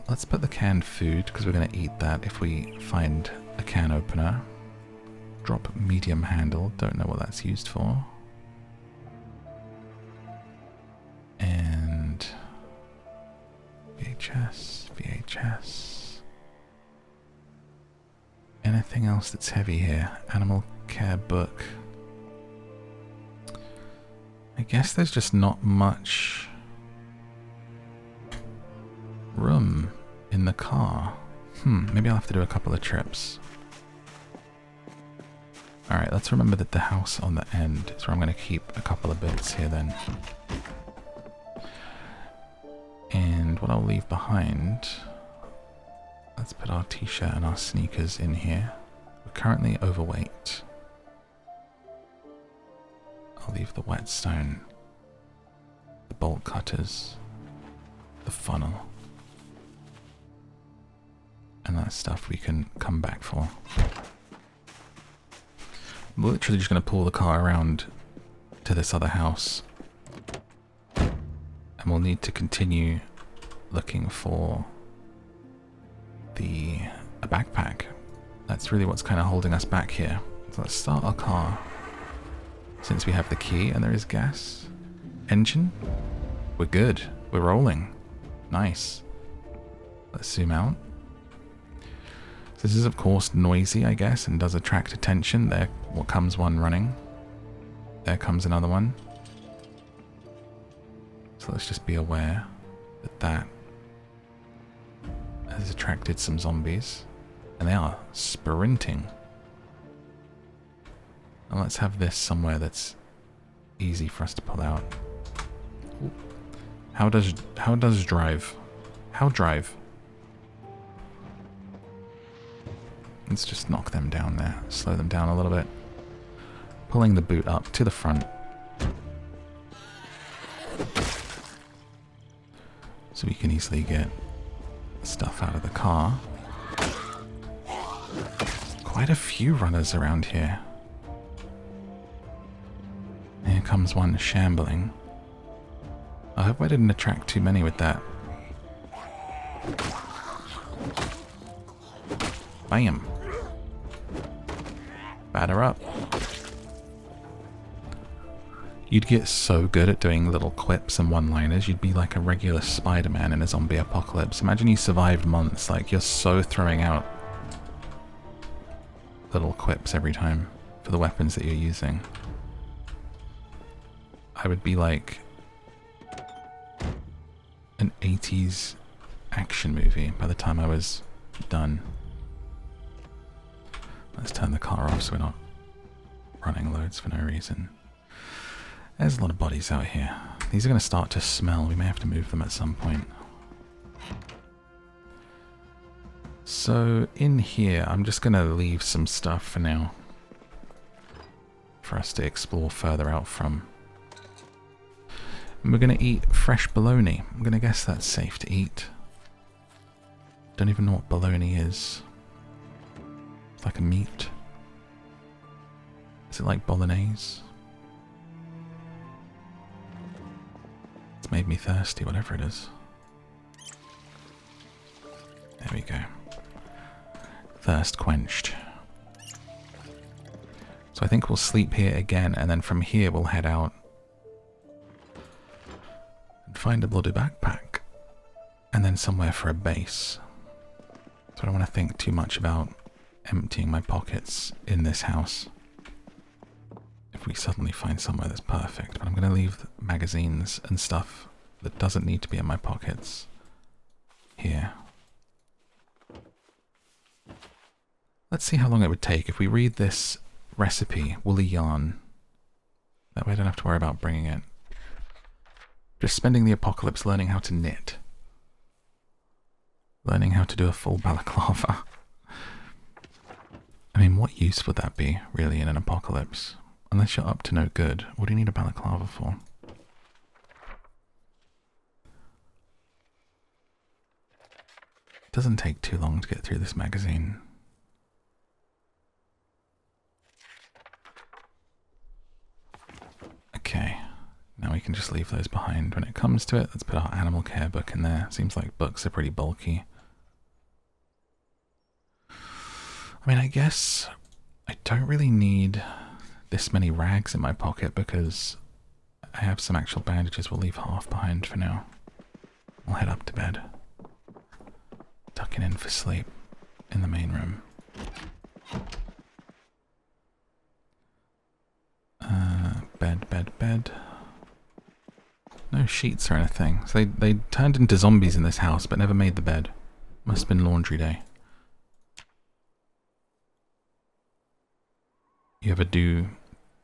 Let's put the canned food, because we're going to eat that if we find a can opener. Drop medium handle, don't know what that's used for. And VHS. Anything else that's heavy here? Animal care book. I guess there's just not much room in the car. Maybe I'll have to do a couple of trips. Alright, let's remember that the house on the end is where I'm going to keep a couple of bits here then. And what I'll leave behind... Let's put our t-shirt and our sneakers in here. We're currently overweight. I'll leave the whetstone, the bolt cutters, the funnel, and that stuff we can come back for. I'm literally just going to pull the car around to this other house, and we'll need to continue looking for a backpack. That's really what's kind of holding us back here. So let's start our car. Since we have the key and there is gas. Engine. We're good. We're rolling. Nice. Let's zoom out. So this is of course noisy, I guess, and does attract attention. There comes one running. There comes another one. So let's just be aware that that has attracted some zombies. And they are sprinting. And let's have this somewhere that's easy for us to pull out. Ooh. How does drive? How drive? Let's just knock them down there. Slow them down a little bit. Pulling the boot up to the front. So we can easily get stuff out of the car. Quite a few runners around here. Here comes one shambling. I hope I didn't attract too many with that. Bam. Batter up. You'd get so good at doing little quips and one-liners, you'd be like a regular Spider-Man in a zombie apocalypse. Imagine you survived months, like you're so throwing out little quips every time for the weapons that you're using. I would be like an 80s action movie by the time I was done. Let's turn the car off so we're not running loads for no reason. There's a lot of bodies out here. These are going to start to smell. We may have to move them at some point. So in here, I'm just going to leave some stuff for now for us to explore further out from. And we're going to eat fresh bologna. I'm going to guess that's safe to eat. Don't even know what bologna is. It's like a meat. Is it like bolognese? It's made me thirsty, whatever it is. There we go. Thirst quenched. So I think we'll sleep here again, and then from here we'll head out and find a bloody backpack. And then somewhere for a base. So I don't want to think too much about emptying my pockets in this house if we suddenly find somewhere that's perfect. But I'm going to leave magazines and stuff that doesn't need to be in my pockets here. Let's see how long it would take if we read this recipe, woolly yarn. That way I don't have to worry about bringing it. Just spending the apocalypse learning how to knit. Learning how to do a full balaclava. I mean, what use would that be, really, in an apocalypse? Unless you're up to no good. What do you need a balaclava for? It doesn't take too long to get through this magazine. Okay, now we can just leave those behind when it comes to it. Let's put our animal care book in there. Seems like books are pretty bulky. I mean, I guess I don't really need this many rags in my pocket because I have some actual bandages. We'll leave half behind for now. We'll head up to bed. Tucking in for sleep in the main room. Bed. No sheets or anything. So they turned into zombies in this house, but never made the bed. Must have been laundry day. You ever do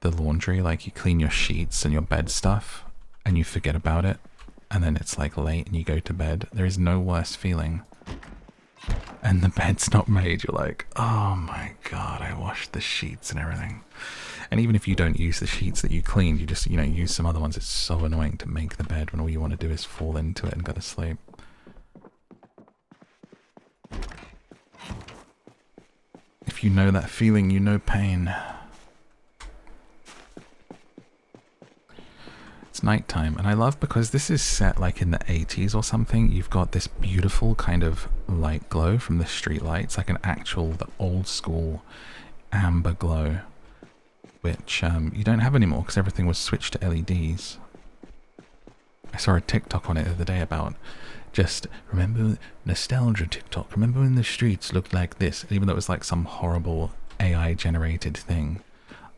the laundry, like you clean your sheets and your bed stuff, and you forget about it, and then it's like late and you go to bed? There is no worse feeling. And the bed's not made. You're like, oh my god, I washed the sheets and everything. And even if you don't use the sheets that you cleaned, you just, use some other ones. It's so annoying to make the bed when all you want to do is fall into it and go to sleep. If you know that feeling, you know pain. It's nighttime, and I love because this is set like in the 80s or something. You've got this beautiful kind of light glow from the street lights, like an actual, the old school amber glow, which you don't have anymore because everything was switched to LEDs. I saw a TikTok on it the other day about just remember nostalgia TikTok. Remember when the streets looked like this? And even though it was like some horrible AI generated thing,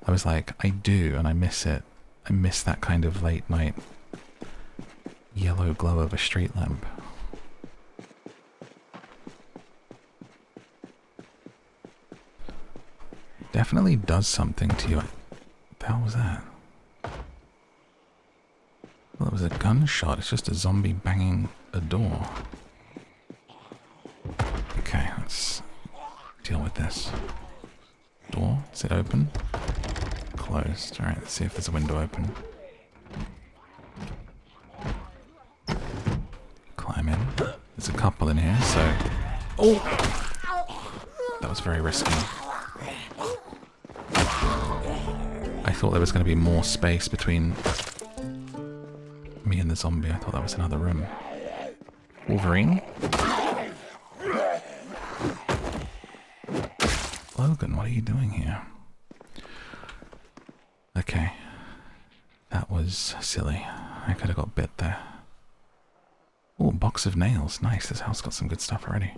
I was like, I do, and I miss it. I miss that kind of late night yellow glow of a street lamp. Definitely does something to you. What the hell was that? Well, it was a gunshot. It's just a zombie banging a door. let's deal with this. Door, is it open? Closed. Alright, let's see if there's a window open. Climb in. There's a couple in here, so... Oh! That was very risky. I thought there was going to be more space between me and the zombie. I thought that was another room. Wolverine? Logan, what are you doing here? Okay. That was silly. I could have got bit there. Oh, box of nails. Nice, this house got some good stuff already.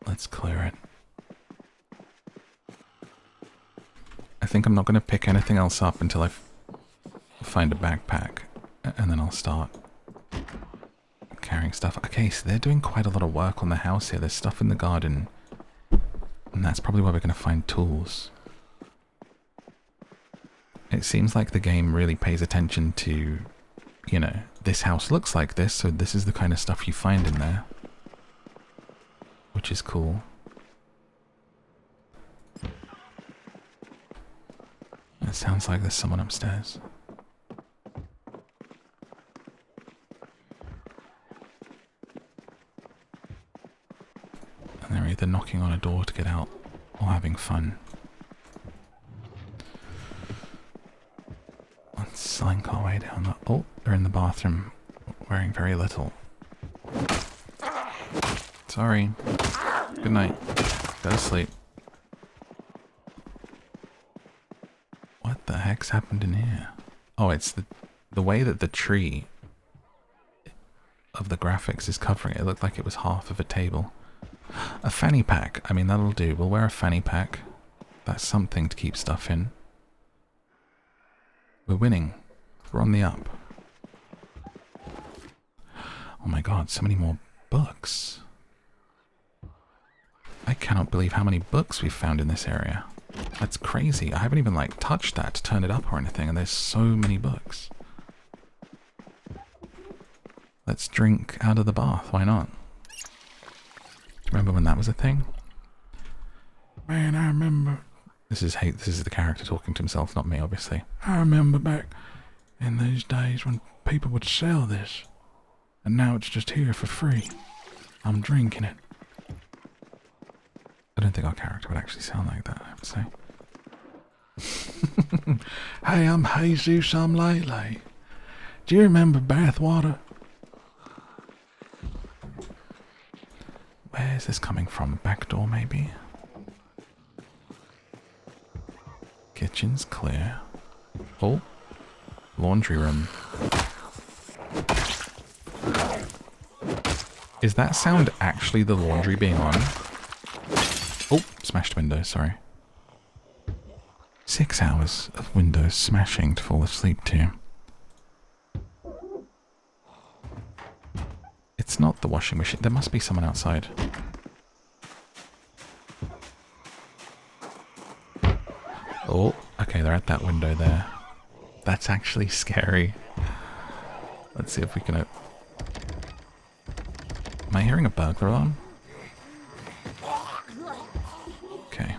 Let's clear it. I think I'm not going to pick anything else up until I find a backpack. And then I'll start carrying stuff. Okay, so they're doing quite a lot of work on the house here. There's stuff in the garden. And that's probably where we're going to find tools. It seems like the game really pays attention to, you know, this house looks like this, so this is the kind of stuff you find in there. Which is cool. It sounds like there's someone upstairs. And they're either knocking on a door to get out or having fun. Let's slink our way down the... Oh, they're in the bathroom, wearing very little. Sorry. Good night. Go to sleep. What the heck's happened in here? Oh, it's the way that the tree of the graphics is covering it. It looked like it was half of a table. A fanny pack. I mean, that'll do. We'll wear a fanny pack. That's something to keep stuff in. We're winning. We're on the up. Oh my god, so many more books. I cannot believe how many books we've found in this area. That's crazy. I haven't even, like, touched that to turn it up or anything, and there's so many books. Let's drink out of the bath. Why not? Remember when that was a thing? Man, I remember... This is the character talking to himself, not me, obviously. I remember back in these days when people would sell this. And now it's just here for free. I'm drinking it. I don't think our character would actually sound like that, I have to say. Hey, I'm Jesus, I'm Lele. Do you remember bathwater? Where is this coming from? Back door, maybe? Kitchen's clear. Oh, laundry room. Is that sound actually the laundry being on? Oh, smashed window, sorry. 6 hours of windows smashing to fall asleep to. It's not the washing machine. There must be someone outside. Oh, okay, they're at that window there. That's actually scary. Let's see if we can... Am I hearing a burglar alarm? Okay.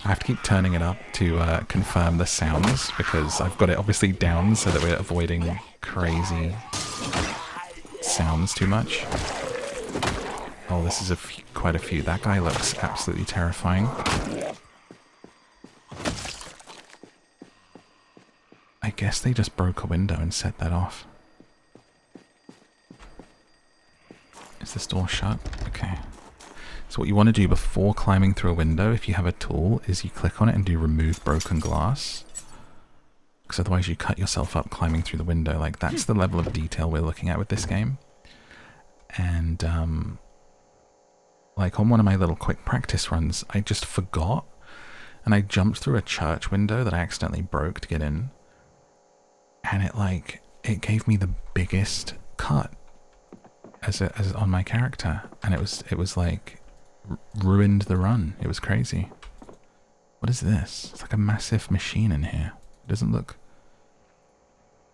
I have to keep turning it up to confirm the sounds, because I've got it obviously down so that we're avoiding crazy sounds too much. Oh, this is quite a few. That guy looks absolutely terrifying. I guess they just broke a window and set that off. Is this door shut? Okay. So what you want to do before climbing through a window, if you have a tool, is you click on it and do remove broken glass. Because otherwise you cut yourself up climbing through the window. Like, that's the level of detail we're looking at with this game. And, like, on one of my little quick practice runs, I just forgot. And I jumped through a church window that I accidentally broke to get in. And it gave me the biggest cut as on my character. And it was like, ruined the run. It was crazy. What is this? It's like a massive machine in here. It doesn't look...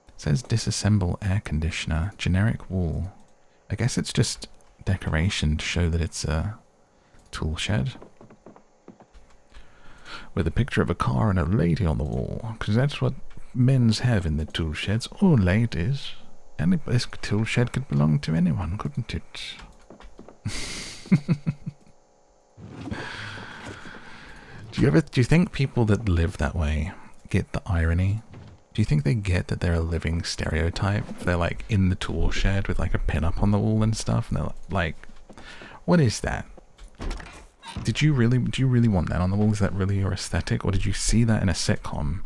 It says disassemble air conditioner, generic wool. I guess it's just decoration to show that it's a tool shed. With a picture of a car and a lady on the wall, because that's what men's have in their tool sheds. Or ladies. And this tool shed could belong to anyone, couldn't it? Do you think people that live that way get the irony? Do you think they get that they're a living stereotype? They're like in the tool shed with like a pin up on the wall and stuff, and they're like, what is that? Do you really want that on the wall? Is that really your aesthetic? Or did you see that in a sitcom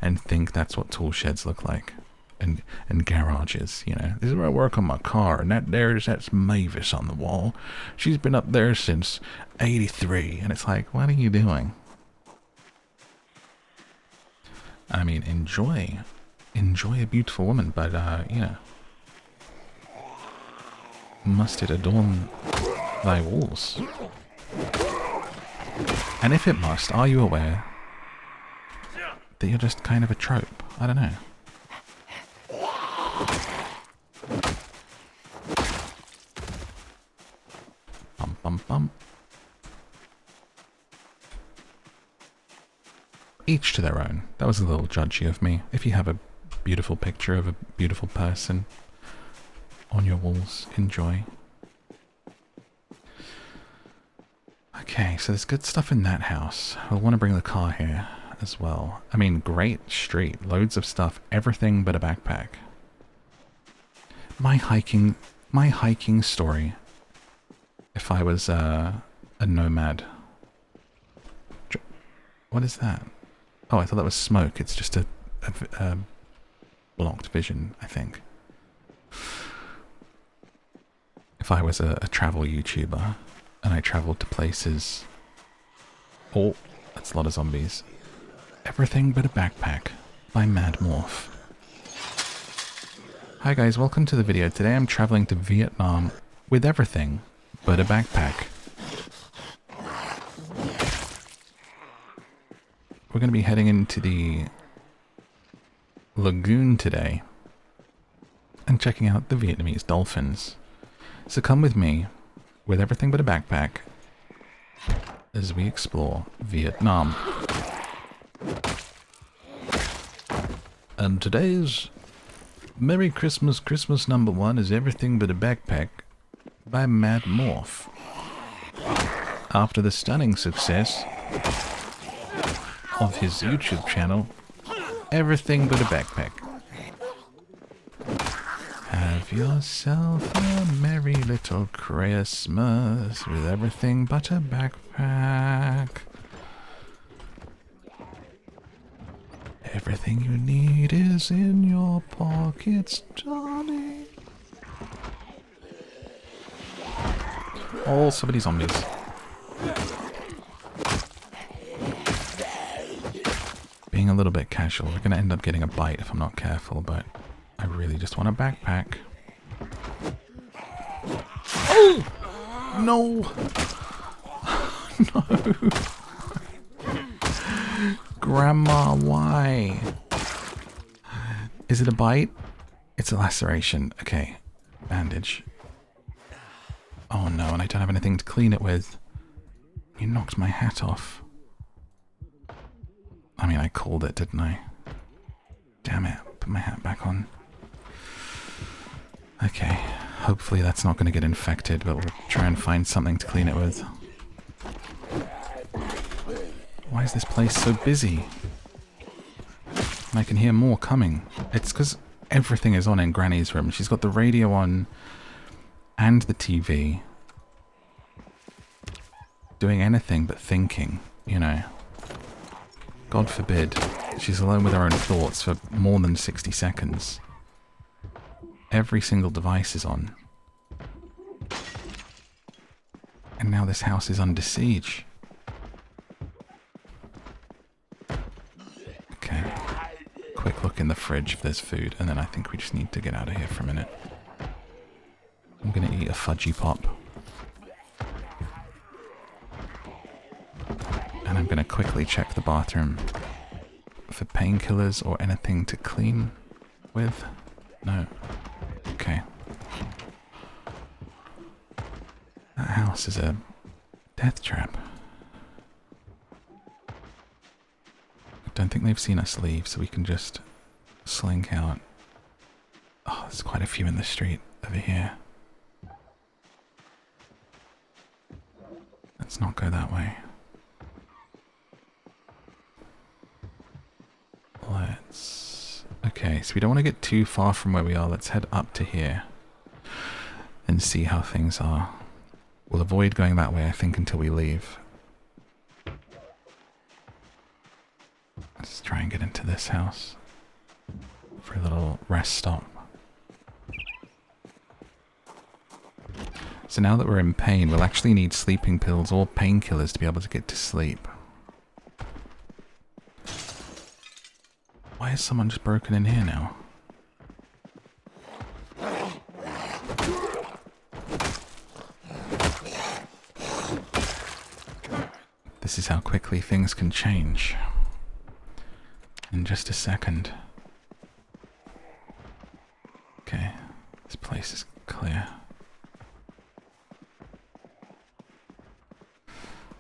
and think that's what tool sheds look like? And garages, you know. This is where I work on my car, and that's Mavis on the wall. She's been up there since '83, and it's like, what are you doing? I mean, enjoy a beautiful woman, but you know, must it adorn thy walls? And if it must, are you aware that you're just kind of a trope? I don't know. Bum bum bum. Each to their own. That was a little judgy of me. If you have a beautiful picture of a beautiful person on your walls, enjoy. Okay, so there's good stuff in that house. We'll want to bring the car here as well. I mean, great street. Loads of stuff. Everything but a backpack. My hiking story. If I was a nomad. What is that? Oh, I thought that was smoke. It's just a blocked vision, I think. If I was a travel YouTuber and I traveled to places... Oh, that's a lot of zombies. Everything but a backpack by MadMorph. Hi guys, welcome to the video. Today I'm traveling to Vietnam with everything but a backpack. We're going to be heading into the lagoon today and checking out the Vietnamese dolphins. So come with me with everything but a backpack as we explore Vietnam. And today's Merry Christmas, Christmas #1 is Everything But a Backpack by MadMorph. After the stunning success of his YouTube channel, Everything But a Backpack. Have yourself a merry little Christmas with everything but a backpack. Everything you need is in your pockets, darling. Oh, so many zombies. Being a little bit casual, we're going to end up getting a bite if I'm not careful, but I really just want a backpack. Oh! No! No! Grandma, why? Is it a bite? It's a laceration. Okay. Bandage. Oh no, and I don't have anything to clean it with. You knocked my hat off. I mean, I called it, didn't I? Damn it. Put my hat back on. Okay. Hopefully that's not going to get infected, but we'll try and find something to clean it with. Why is this place so busy? And I can hear more coming. It's because everything is on in Granny's room. She's got the radio on and the TV. Doing anything but thinking, you know. God forbid she's alone with her own thoughts for more than 60 seconds. Every single device is on. And now this house is under siege. Okay. Quick look in the fridge if there's food, and then I think we just need to get out of here for a minute. I'm gonna eat a fudgy pop. And I'm gonna quickly check the bathroom for painkillers or anything to clean with. No. Okay. house is a death trap. I don't think they've seen us leave, so we can just slink out. Oh, there's quite a few in the street over here. Let's not go that way. Okay, so we don't want to get too far from where we are. Let's head up to here and see how things are. We'll avoid going that way, I think, until we leave. Let's try and get into this house for a little rest stop. So now that we're in pain, we'll actually need sleeping pills or painkillers to be able to get to sleep. Why is someone just broken in here now? This is how quickly things can change. In just a second. Okay, this place is clear.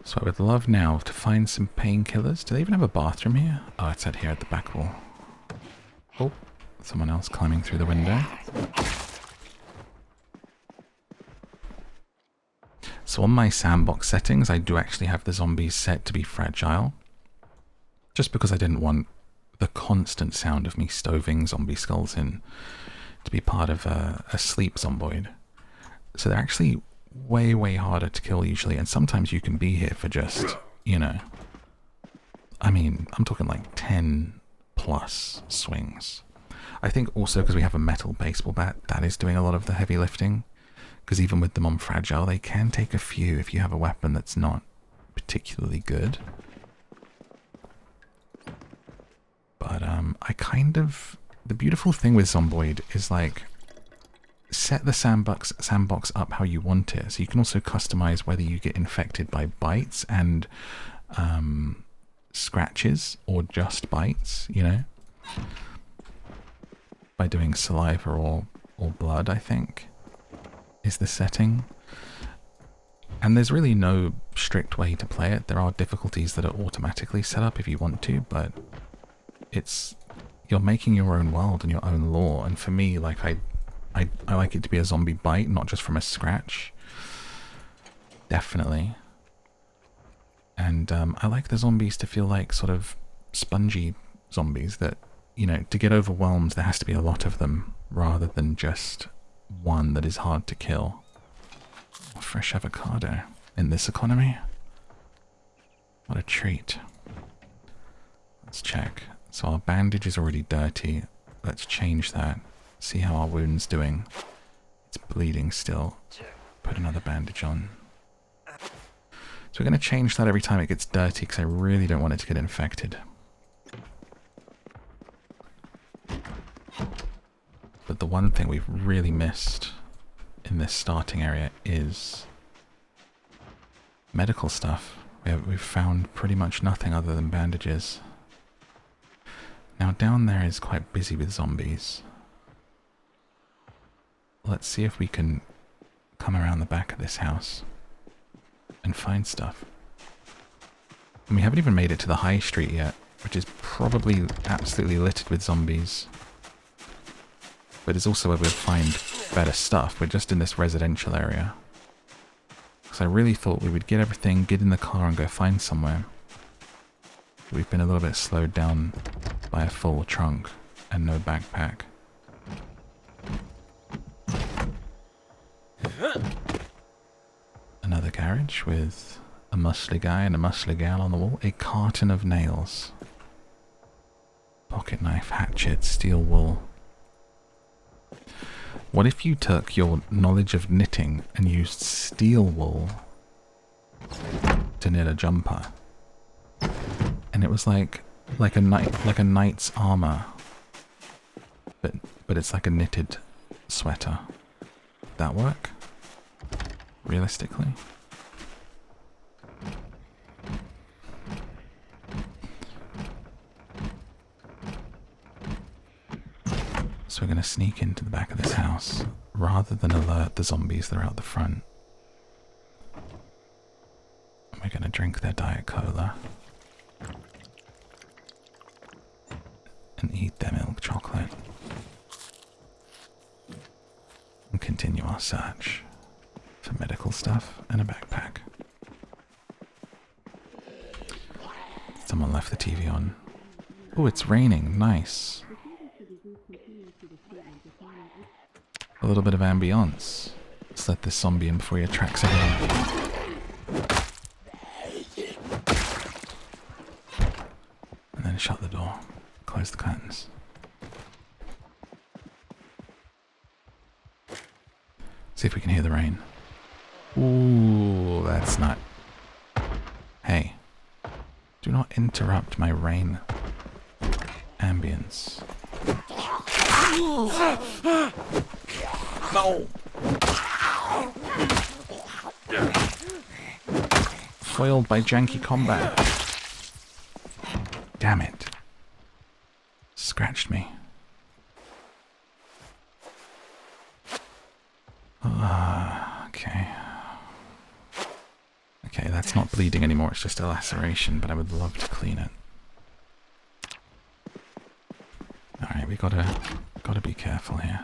So I would love now to find some painkillers. Do they even have a bathroom here? Oh, it's out here at the back wall. Oh, someone else climbing through the window. So on my sandbox settings, I do actually have the zombies set to be fragile. Just because I didn't want the constant sound of me stoving zombie skulls in to be part of a sleep zomboid. So they're actually way, way harder to kill usually, and sometimes you can be here for just, you know, I mean, I'm talking like 10 plus swings. I think also because we have a metal baseball bat, that is doing a lot of the heavy lifting, because even with them on fragile, they can take a few if you have a weapon that's not particularly good. But the beautiful thing with Zomboid is like, set the sandbox up how you want it. So you can also customize whether you get infected by bites and scratches or just bites, you know, by doing saliva or blood, I think, is the setting. And there's really no strict way to play it. There are difficulties that are automatically set up if you want to, but you're making your own world and your own lore. And for me, like I like it to be a zombie bite, not just from a scratch. Definitely. And I like the zombies to feel like sort of spongy zombies that, you know, to get overwhelmed there has to be a lot of them rather than just one that is hard to kill. Fresh avocado in this economy. What a treat. Let's check. So our bandage is already dirty. Let's change that. See how our wound's doing. It's bleeding still. Put another bandage on. So we're going to change that every time it gets dirty because I really don't want it to get infected. But the one thing we've really missed in this starting area is medical stuff. We've found pretty much nothing other than bandages. Now down there is quite busy with zombies. Let's see if we can come around the back of this house and find stuff. And we haven't even made it to the high street yet, which is probably absolutely littered with zombies. But it's also where we'll find better stuff. We're just in this residential area. Because I really thought we would get everything, get in the car and go find somewhere. But we've been a little bit slowed down by a full trunk and no backpack. Another garage with a muscly guy and a muscly gal on the wall. A carton of nails. Pocket knife, hatchet, steel wool. What if you took your knowledge of knitting and used steel wool to knit a jumper? And it was like a knight's armor, but it's like a knitted sweater. Would that work? Realistically? So we're going to sneak into the back of this house rather than alert the zombies that are out the front. gonna drink their Diet Cola and eat their milk chocolate and continue our search for medical stuff and a backpack. Someone left the TV on. Oh, it's raining. Nice. A little bit of ambience. Let's let this zombie in before he attracts everyone. And then shut the door. Close the curtains. See if we can hear the rain. Ooh, that's not... Hey. Do not interrupt my rain ambience. No! Foiled by janky combat. Damn it. Scratched me. Okay. Okay, that's not bleeding anymore, it's just a laceration, but I would love to clean it. Alright, we gotta be careful here.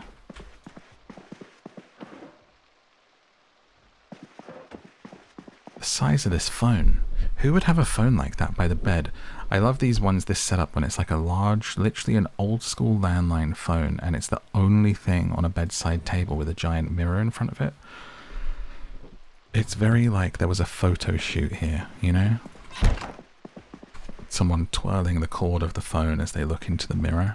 The size of this phone. Who would have a phone like that by the bed? I love these ones, this setup, when it's like a large, literally an old school landline phone, and it's the only thing on a bedside table with a giant mirror in front of it. It's very like there was a photo shoot here, you know? Someone twirling the cord of the phone as they look into the mirror.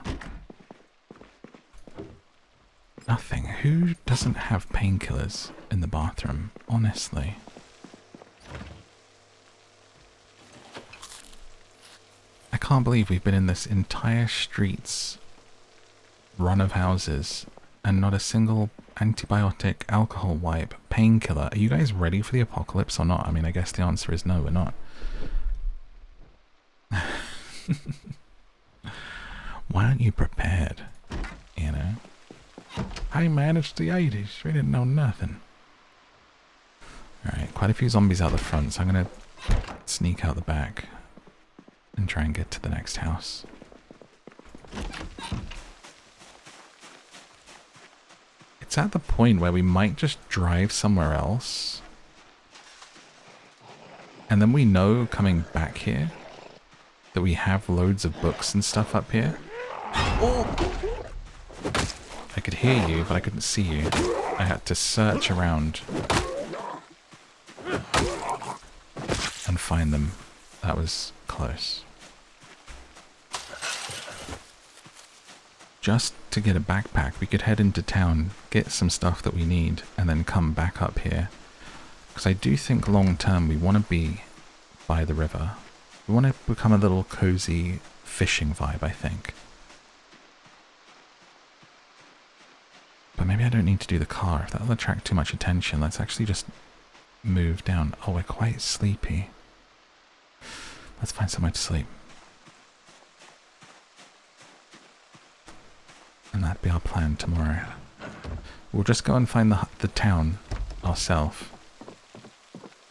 Nothing. Who doesn't have painkillers in the bathroom? Honestly. I can't believe we've been in this entire street's run of houses and not a single antibiotic, alcohol wipe, painkiller. Are you guys ready for the apocalypse or not? I mean, I guess the answer is no, we're not. Why aren't you prepared? You know? I managed the 80s. We didn't know nothing. Alright, quite a few zombies out the front, so I'm gonna sneak out the back and try and get to the next house. It's at the point where we might just drive somewhere else. And then we know coming back here that we have loads of books and stuff up here. Oh! I could hear you, but I couldn't see you. I had to search around and find them. That was close. Just to get a backpack, we could head into town, get some stuff that we need, and then come back up here. Because I do think long term we want to be by the river. We want to become a little cozy fishing vibe, I think. But maybe I don't need to do the car. If that'll attract too much attention, let's actually just move down. Oh, we're quite sleepy. Let's find somewhere to sleep. And that'd be our plan tomorrow. We'll just go and find the town ourselves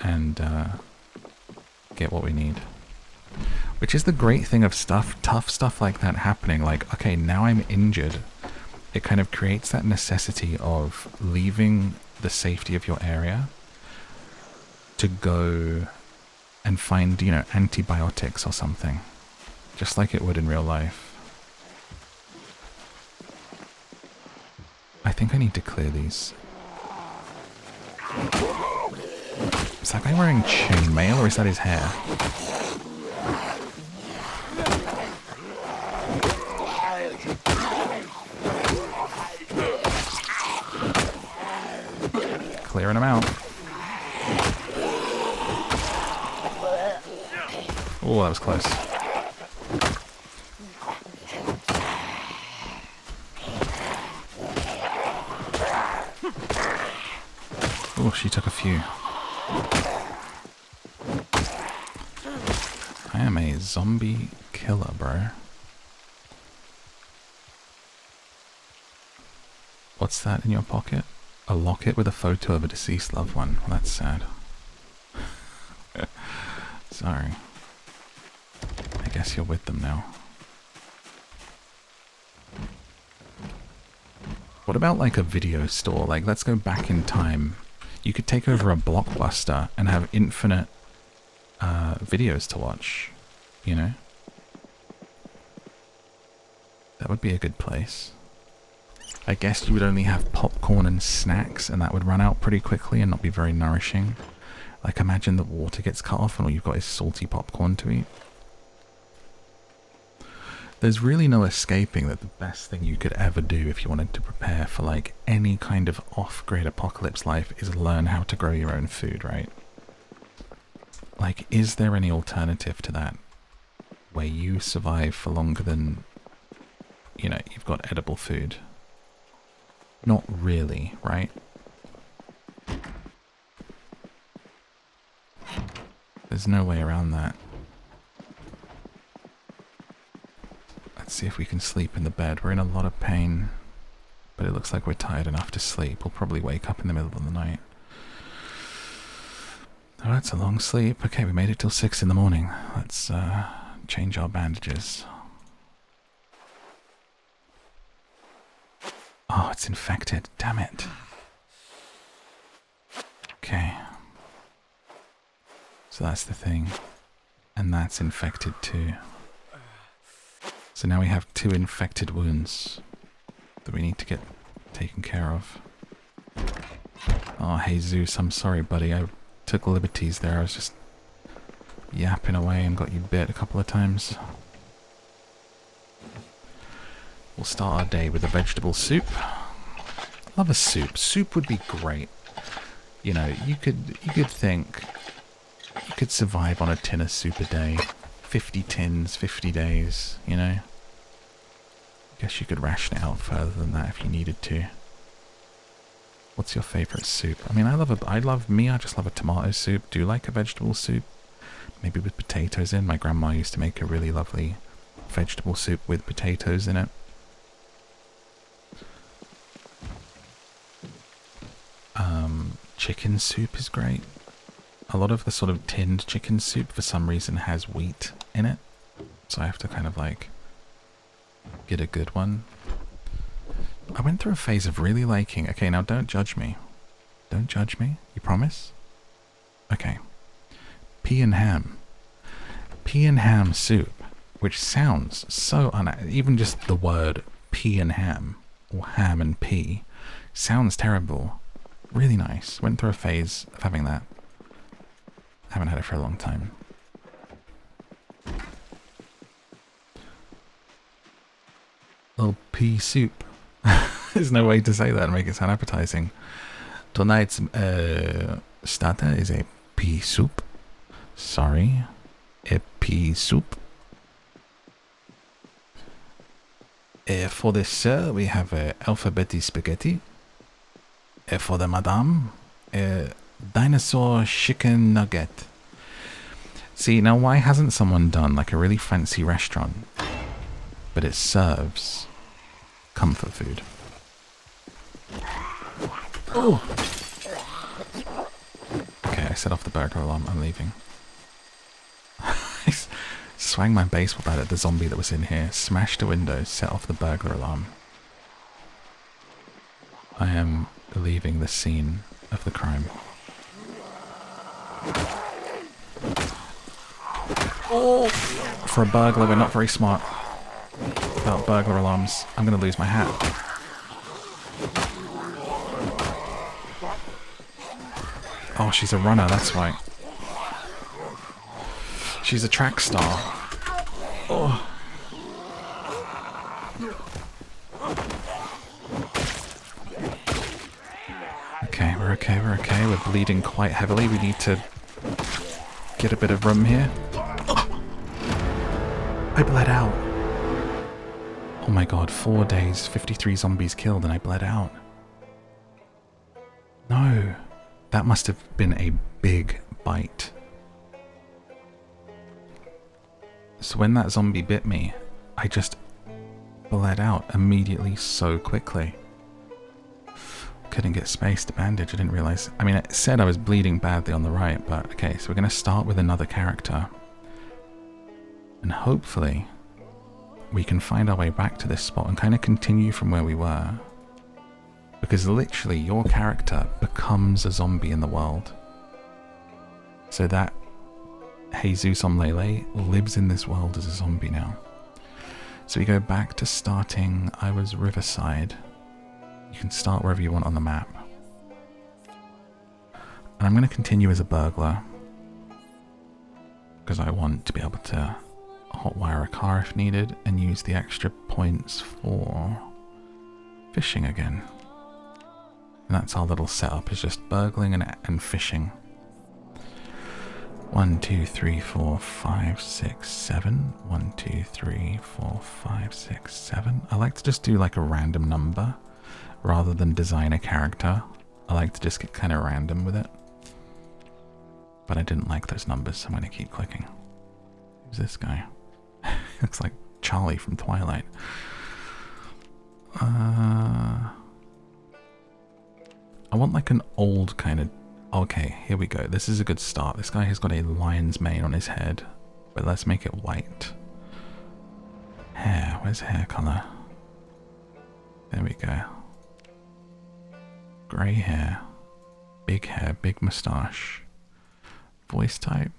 and get what we need. Which is the great thing of tough stuff like that happening. Like, okay, now I'm injured. It kind of creates that necessity of leaving the safety of your area to go and find, you know, antibiotics or something. Just like it would in real life. I think I need to clear these. Is that guy wearing chainmail or is that his hair? Clearing them out. Oh, that was close. Oh, she took a few. I am a zombie killer, bro. What's that in your pocket? A locket with a photo of a deceased loved one. Well, that's sad. Sorry. I guess you're with them now. What about like a video store? Like, let's go back in time. You could take over a Blockbuster and have infinite videos to watch, you know? That would be a good place. I guess you would only have popcorn and snacks, and that would run out pretty quickly and not be very nourishing. Like, imagine the water gets cut off and all you've got is salty popcorn to eat. There's really no escaping that the best thing you could ever do if you wanted to prepare for like any kind of off-grid apocalypse life is learn how to grow your own food, right? Like, is there any alternative to that where you survive for longer than, you know, you've got edible food? Not really, right? There's no way around that. Let's see if we can sleep in the bed. We're in a lot of pain, but it looks like we're tired enough to sleep. We'll probably wake up in the middle of the night. Oh, that's a long sleep. Okay, we made it till 6 in the morning. Let's change our bandages. Oh, it's infected. Damn it. Okay. So that's the thing. And that's infected too. So now we have 2 infected wounds that we need to get taken care of. Oh, Jesus, I'm sorry, buddy. I took liberties there. I was just yapping away and got you bit a couple of times. We'll start our day with a vegetable soup. Love a soup. Soup would be great. You know, you could think you could survive on a tin of soup a day. 50 tins, 50 days, you know? I guess you could ration it out further than that if you needed to. What's your favourite soup? I mean, I just love a tomato soup. Do you like a vegetable soup? Maybe with potatoes in. My grandma used to make a really lovely vegetable soup with potatoes in it. Chicken soup is great. A lot of the sort of tinned chicken soup for some reason has wheat in it. So I have to kind of like get a good one. I went through a phase of really liking... Okay, now don't judge me. Don't judge me. You promise? Okay. Pea and ham. Pea and ham soup. Which sounds so... Even just the word pea and ham. Or ham and pea. Sounds terrible. Really nice. Went through a phase of having that. Haven't had it for a long time. Little pea soup. There's no way to say that and make it sound appetizing. Tonight's starter is a pea soup. Sorry. A pea soup. For the sir, we have alphabeti spaghetti. For the madame, dinosaur chicken nugget. See, now why hasn't someone done like a really fancy restaurant, but it serves comfort food? Oh! Okay, I set off the burglar alarm. I'm leaving. I swang my baseball bat at the zombie that was in here, smashed a window, set off the burglar alarm. I am leaving the scene of the crime. Oh! For a burglar, we're not very smart about burglar alarms. I'm going to lose my hat. Oh, she's a runner, that's why. She's a track star. Oh. Okay, we're okay, we're okay. We're bleeding quite heavily. We need to get a bit of room here. Oh. I bled out. Oh my god, 4 days, 53 zombies killed, and I bled out. No. That must have been a big bite. So when that zombie bit me, I just bled out immediately so quickly. couldn't get space to bandage. I didn't realize. I mean, it said I was bleeding badly on the right, but okay, so we're going to start with another character. And hopefully we can find our way back to this spot and kind of continue from where we were. Because literally your character becomes a zombie in the world. So that Jesus Omlele lives in this world as a zombie now. So we go back to starting, I was Riverside. You can start wherever you want on the map. And I'm going to continue as a burglar. Because I want to be able to hotwire a car if needed and use the extra points for fishing again. And that's our little setup, is just burgling and fishing. 1, 2, 3, 4, 5, 6, 7. 1, 2, 3, 4, 5, 6, 7. I like to just do like a random number rather than design a character. I like to just get kind of random with it. But I didn't like those numbers, so I'm going to keep clicking. Who's this guy? Looks like Charlie from Twilight. I want like an old kind of... Okay, here we go. This is a good start. This guy has got a lion's mane on his head, but let's make it white. Hair. Where's hair color? There we go. Grey hair, big moustache. Voice type.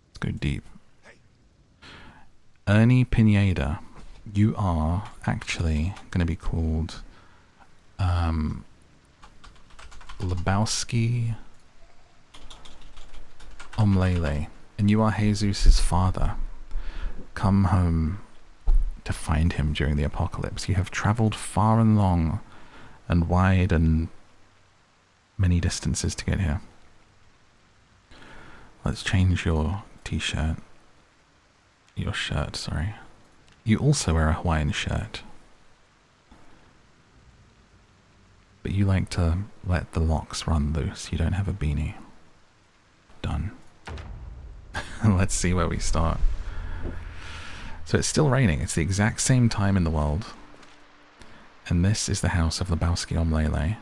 Let's go deep. Ernie Pineda. You are actually going to be called Lebowski Omlele, and you are Jesus' father. Come home to find him during the apocalypse. You have traveled far and long and wide and many distances to get here. Let's change your t-shirt. Your shirt, sorry. You also wear a Hawaiian shirt. But you like to let the locks run loose. You don't have a beanie. Done. Let's see where we start. So it's still raining. It's the exact same time in the world. And this is the house of Lebowski Omlele.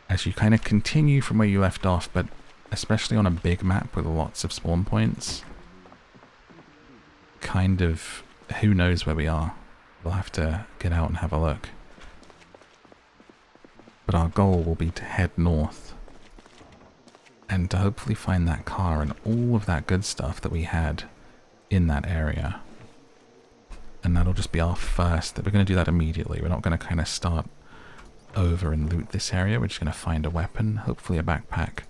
As you kind of continue from where you left off, but especially on a big map with lots of spawn points, kind of who knows where we are. We'll have to get out and have a look. But our goal will be to head north and to hopefully find that car and all of that good stuff that we had in that area. And that'll just be our first, that we're going to do that immediately. We're not going to kind of start over and loot this area. We're just going to find a weapon, hopefully a backpack,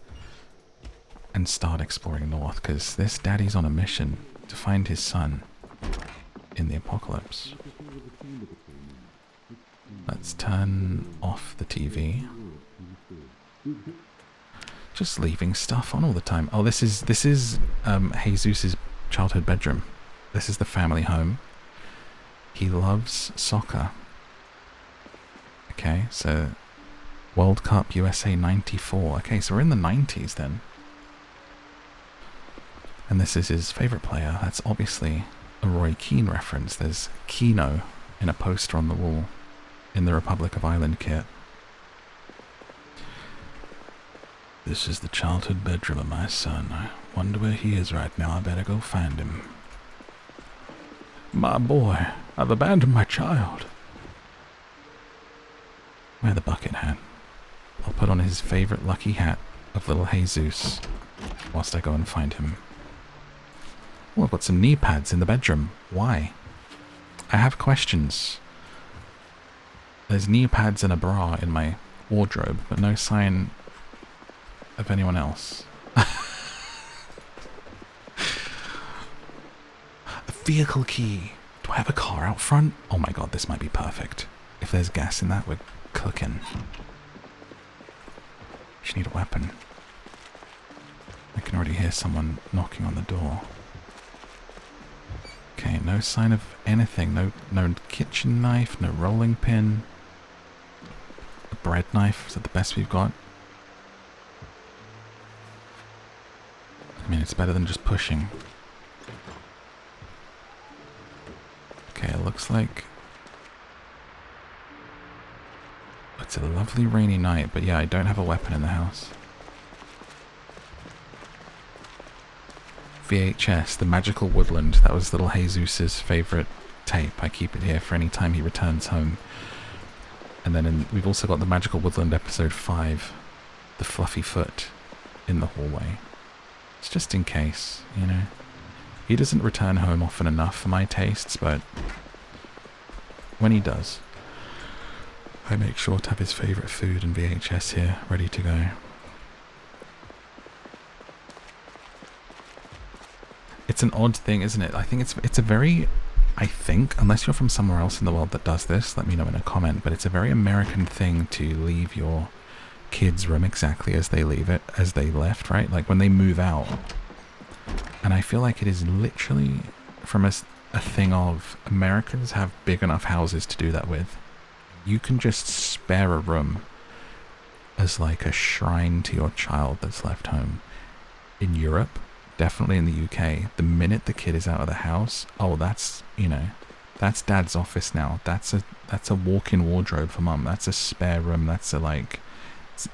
and start exploring north, because this daddy's on a mission to find his son in the apocalypse. Let's turn off the TV. Just leaving stuff on all the time. Oh, this is Jesus' childhood bedroom. This is the family home. He loves soccer. Okay, so World Cup USA 94. Okay, so we're in the 90s then. And this is his favorite player. That's obviously a Roy Keane reference. There's Keno in a poster on the wall in the Republic of Ireland kit. This is the childhood bedroom of my son. I wonder where he is right now. I better go find him. My boy, I've abandoned my child. Wear the bucket hat. I'll put on his favorite lucky hat of little Jesus whilst I go and find him. Oh, I've got some knee pads in the bedroom. Why? I have questions. There's knee pads and a bra in my wardrobe, but no sign of anyone else. A vehicle key. Do I have a car out front? Oh my god, this might be perfect. If there's gas in that, we're cooking. Just need a weapon. I can already hear someone knocking on the door. Okay, no sign of anything. No kitchen knife, no rolling pin. A bread knife, is that the best we've got? I mean, it's better than just pushing. Okay, it looks like It's a lovely rainy night, but yeah, I don't have a weapon in the house. VHS, The Magical Woodland. That was little Jesus's favourite tape. I keep it here for any time he returns home. And then we've also got The Magical Woodland episode 5, The Fluffy Foot in the hallway. It's just in case, you know. He doesn't return home often enough for my tastes, but when he does, I make sure to have his favourite food and VHS here, ready to go. It's an odd thing, isn't it? I think it's a very, I think, unless you're from somewhere else in the world that does this, let me know in a comment, but it's a very American thing to leave your kids' room exactly as they leave it, as they left, right? Like when they move out. And I feel like it is literally from a thing of Americans have big enough houses to do that with. You can just spare a room as like a shrine to your child that's left home. In Europe, definitely in the UK, the minute the kid is out of the house, oh, that's, you know, that's dad's office now. That's a walk-in wardrobe for mum. That's a spare room. That's a like,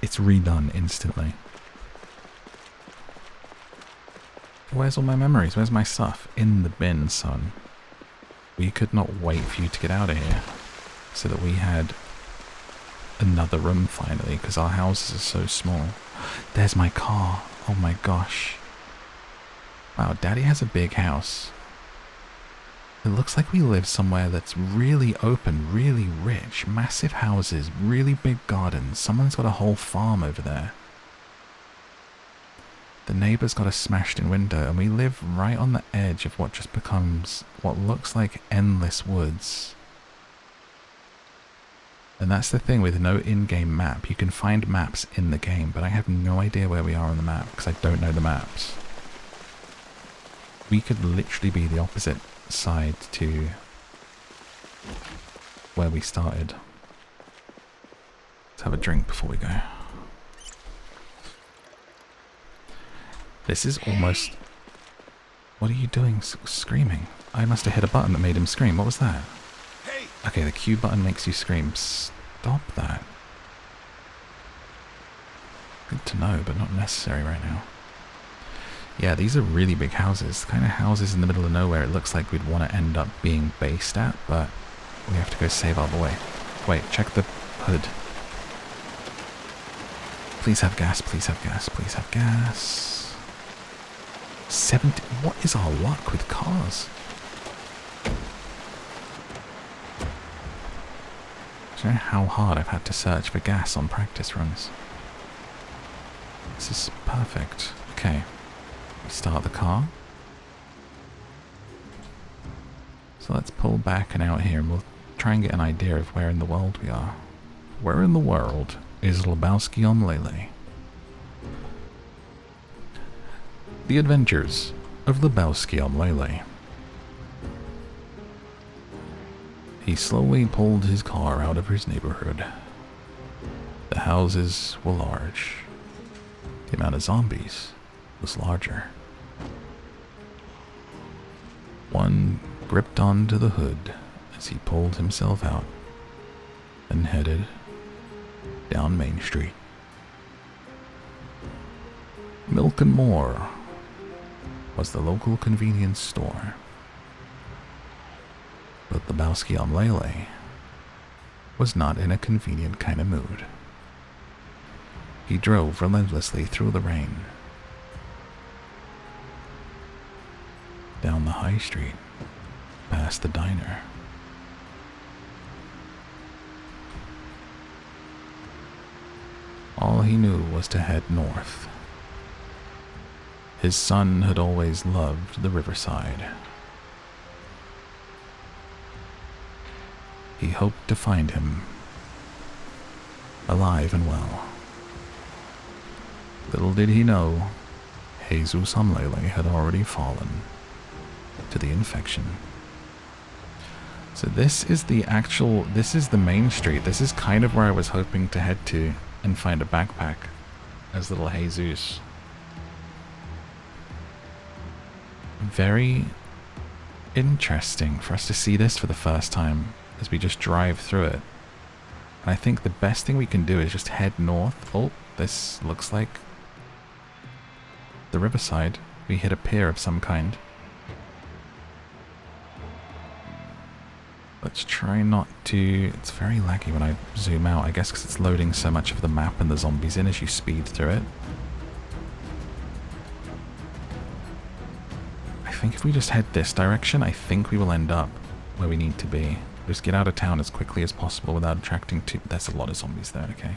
it's redone instantly. Where's all my memories? Where's my stuff? In the bin, son. We could not wait for you to get out of here so that we had another room finally, because our houses are so small. There's my car. Oh my gosh. Wow, Daddy has a big house. It looks like we live somewhere that's really open, really rich, massive houses, really big gardens. Someone's got a whole farm over there. The neighbour's got a smashed-in window, and we live right on the edge of what just becomes what looks like endless woods. And that's the thing with no in-game map. You can find maps in the game, but I have no idea where we are on the map, because I don't know the maps. We could literally be the opposite side to where we started. Let's have a drink before we go. This is almost... What are you doing screaming? I must have hit a button that made him scream. What was that? Okay, the Q button makes you scream. Stop that. Good to know, but not necessary right now. Yeah, these are really big houses. The kind of houses in the middle of nowhere it looks like we'd want to end up being based at, but we have to go save our boy. Wait, check the hood. Please have gas, please have gas, please have gas. 70. What is our luck with cars? Do you know how hard I've had to search for gas on practice runs? This is perfect. Okay. We start the car. So let's pull back and out here and we'll try and get an idea of where in the world we are. Where in the world is Lebowski-on-Lele? The Adventures of Lebowski-on-Lele. He slowly pulled his car out of his neighborhood. The houses were large. The amount of zombies was larger. One gripped onto the hood as he pulled himself out and headed down Main Street. Milk and More was the local convenience store. But Lebowski-on-Lele was not in a convenient kind of mood. He drove relentlessly through the rain, down the high street, past the diner. All he knew was to head north. His son had always loved the riverside. He hoped to find him alive and well. Little did he know, Jesus-on-Lele had already fallen to the infection. So this is the main street. This is kind of where I was hoping to head to and find a backpack as little Jesus. Very interesting for us to see this for the first time as we just drive through it. And I think the best thing we can do is just head north. Oh, this looks like the riverside. We hit a pier of some kind. Let's try not to... It's very laggy when I zoom out, I guess because it's loading so much of the map and the zombies in as you speed through it. I think if we just head this direction, I think we will end up where we need to be. Just get out of town as quickly as possible without attracting too... There's a lot of zombies there, okay.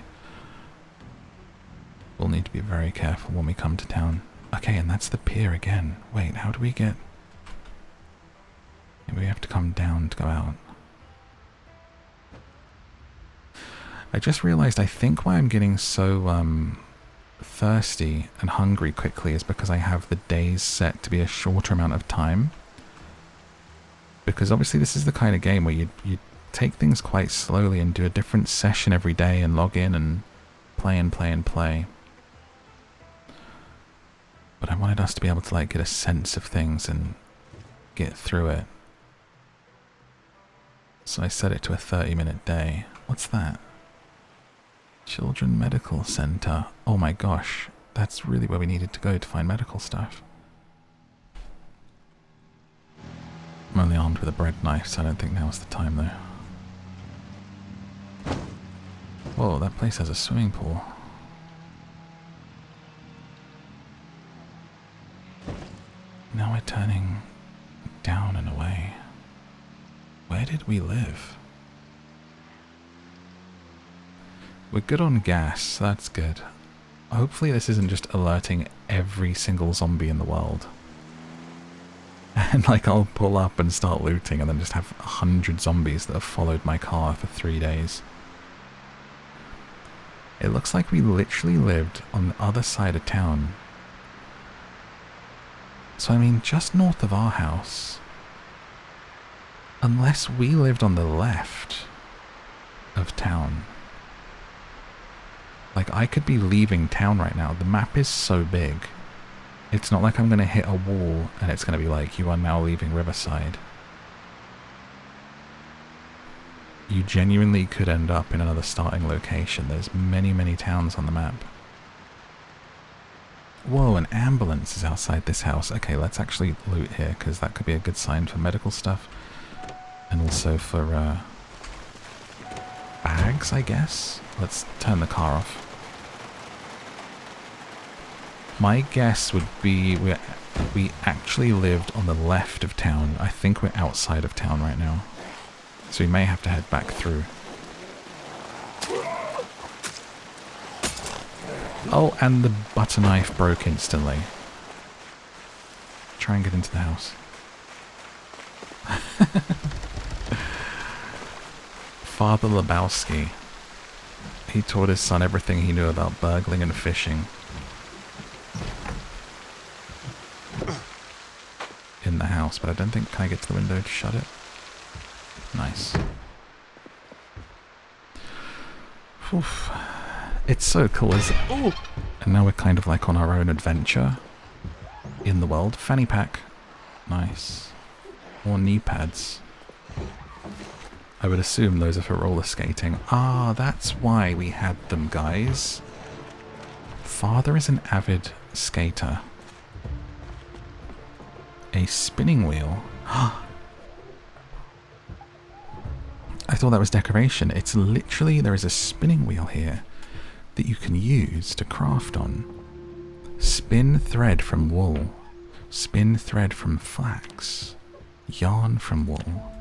We'll need to be very careful when we come to town. Okay, and that's the pier again. Wait, how do we get... Maybe we have to come down to go out. I just realized I think why I'm getting so thirsty and hungry quickly is because I have the days set to be a shorter amount of time. Because obviously this is the kind of game where you take things quite slowly and do a different session every day and log in and play and play and play. But I wanted us to be able to like get a sense of things and get through it. So I set it to a 30-minute day. What's that? Children Medical Center. Oh my gosh, that's really where we needed to go to find medical stuff. I'm only armed with a bread knife, so I don't think now's the time though. Whoa, that place has a swimming pool. Now we're turning down and away. Where did we live? We're good on gas, so that's good. Hopefully this isn't just alerting every single zombie in the world. And like I'll pull up and start looting and then just have 100 zombies that have followed my car for 3 days. It looks like we literally lived on the other side of town. So I mean, just north of our house. Unless we lived on the left of town. Like, I could be leaving town right now. The map is so big. It's not like I'm going to hit a wall and it's going to be like, you are now leaving Riverside. You genuinely could end up in another starting location. There's many, many towns on the map. Whoa, an ambulance is outside this house. Okay, let's actually loot here, because that could be a good sign for medical stuff. And also for, bags, I guess? Let's turn the car off. My guess would be we actually lived on the left of town. I think we're outside of town right now. So we may have to head back through. Oh, and the butter knife broke instantly. Try and get into the house. Father Lebowski. He taught his son everything he knew about burgling and fishing. In the house, but I don't think... Can I get to the window to shut it? Nice. Oof. It's so cool, isn't it? Ooh. And now we're kind of like on our own adventure in the world. Fanny pack. Nice. More knee pads. I would assume those are for roller skating. Ah, that's why we had them, guys. Father is an avid skater. A spinning wheel. I thought that was decoration. It's literally, there is a spinning wheel here that you can use to craft on. Spin thread from wool. Spin thread from flax. Yarn from wool.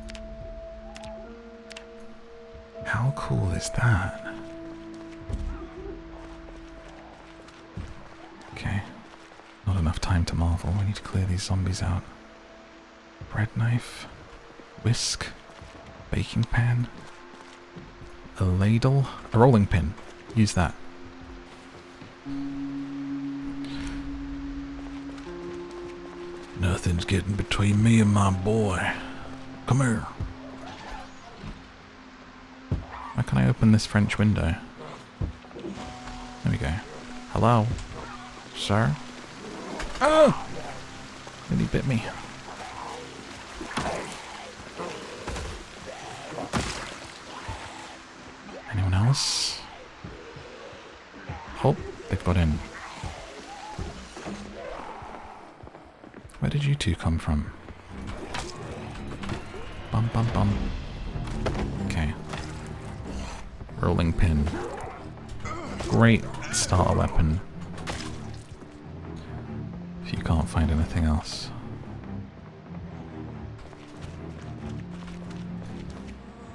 How cool is that? Okay. Not enough time to marvel. We need to clear these zombies out. Bread knife. Whisk. Baking pan. A ladle. A rolling pin. Use that. Nothing's getting between me and my boy. Come here. How can I open this French window? There we go. Hello? Sir? Oh! Really bit me. Anyone else? else? Oh, they've got in. Where did you two come from? Bum, bum, bum. Okay. Rolling pin. Great starter weapon. If you can't find anything else.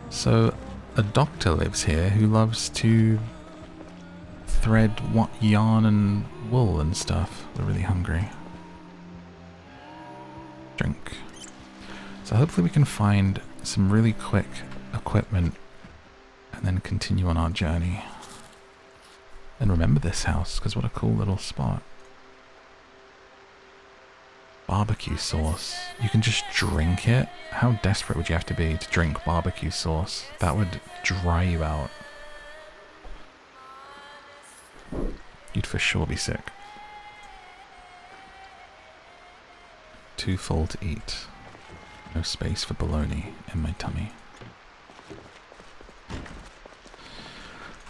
So, a doctor lives here who loves to thread what yarn and wool and stuff. They're really hungry. Drink. So hopefully we can find some really quick equipment and then continue on our journey. And remember this house, because what a cool little spot. Barbecue sauce. You can just drink it? How desperate would you have to be to drink barbecue sauce? That would dry you out. You'd for sure be sick. Too full to eat. No space for bologna in my tummy.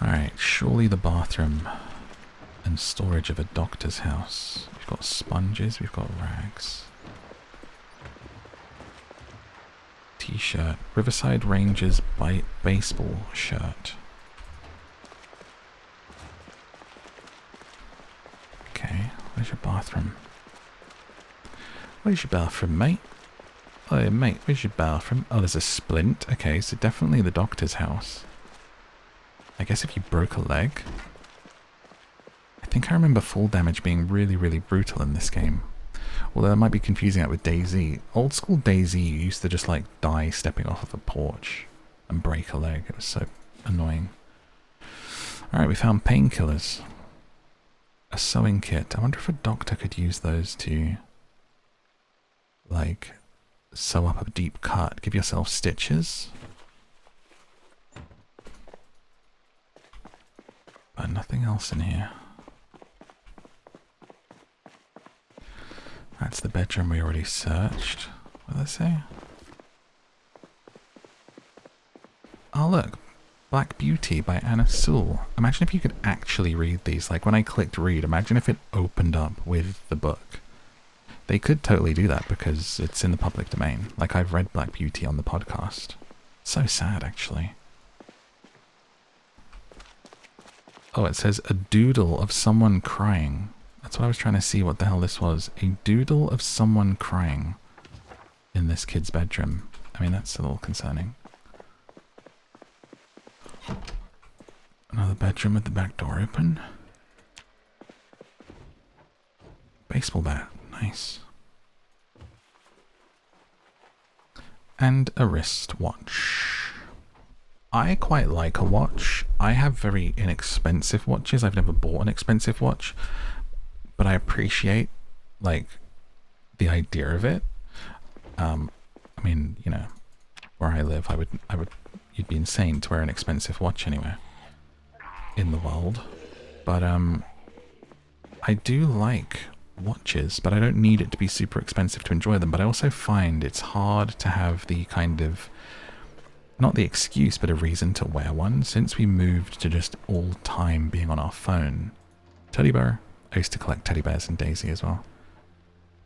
Alright, surely the bathroom and storage of a doctor's house. We've got sponges, we've got rags. T-shirt. Riverside Rangers baseball shirt. Okay, where's your bathroom? Where's your bathroom, mate? Oh, mate, where's your bathroom? Oh, there's a splint. Okay, so definitely the doctor's house. I guess if you broke a leg. I think I remember fall damage being really, really brutal in this game. Although I might be confusing it with DayZ. Old school DayZ, you used to just like die stepping off of a porch and break a leg. It was so annoying. Alright, we found painkillers. A sewing kit. I wonder if a doctor could use those to like sew up a deep cut. Give yourself stitches. But nothing else in here. That's the bedroom we already searched. What did I say? Oh look, Black Beauty by Anna Sewell. Imagine if you could actually read these. Like when I clicked read, imagine if it opened up with the book. They could totally do that because it's in the public domain. Like I've read Black Beauty on the podcast. So sad actually. Oh, it says a doodle of someone crying. That's what I was trying to see what the hell this was. A doodle of someone crying in this kid's bedroom. I mean, that's a little concerning. Another bedroom with the back door open. Baseball bat. Nice. And a wrist watch. I quite like a watch. I have very inexpensive watches. I've never bought an expensive watch, but I appreciate like the idea of it. I mean, you know, where I live, I would, you'd be insane to wear an expensive watch anywhere in the world. But I do like watches, but I don't need it to be super expensive to enjoy them. But I also find it's hard to have the kind of, not the excuse, but a reason to wear one, since we moved to just all time being on our phone. Teddy bear. I used to collect teddy bears in DayZ as well.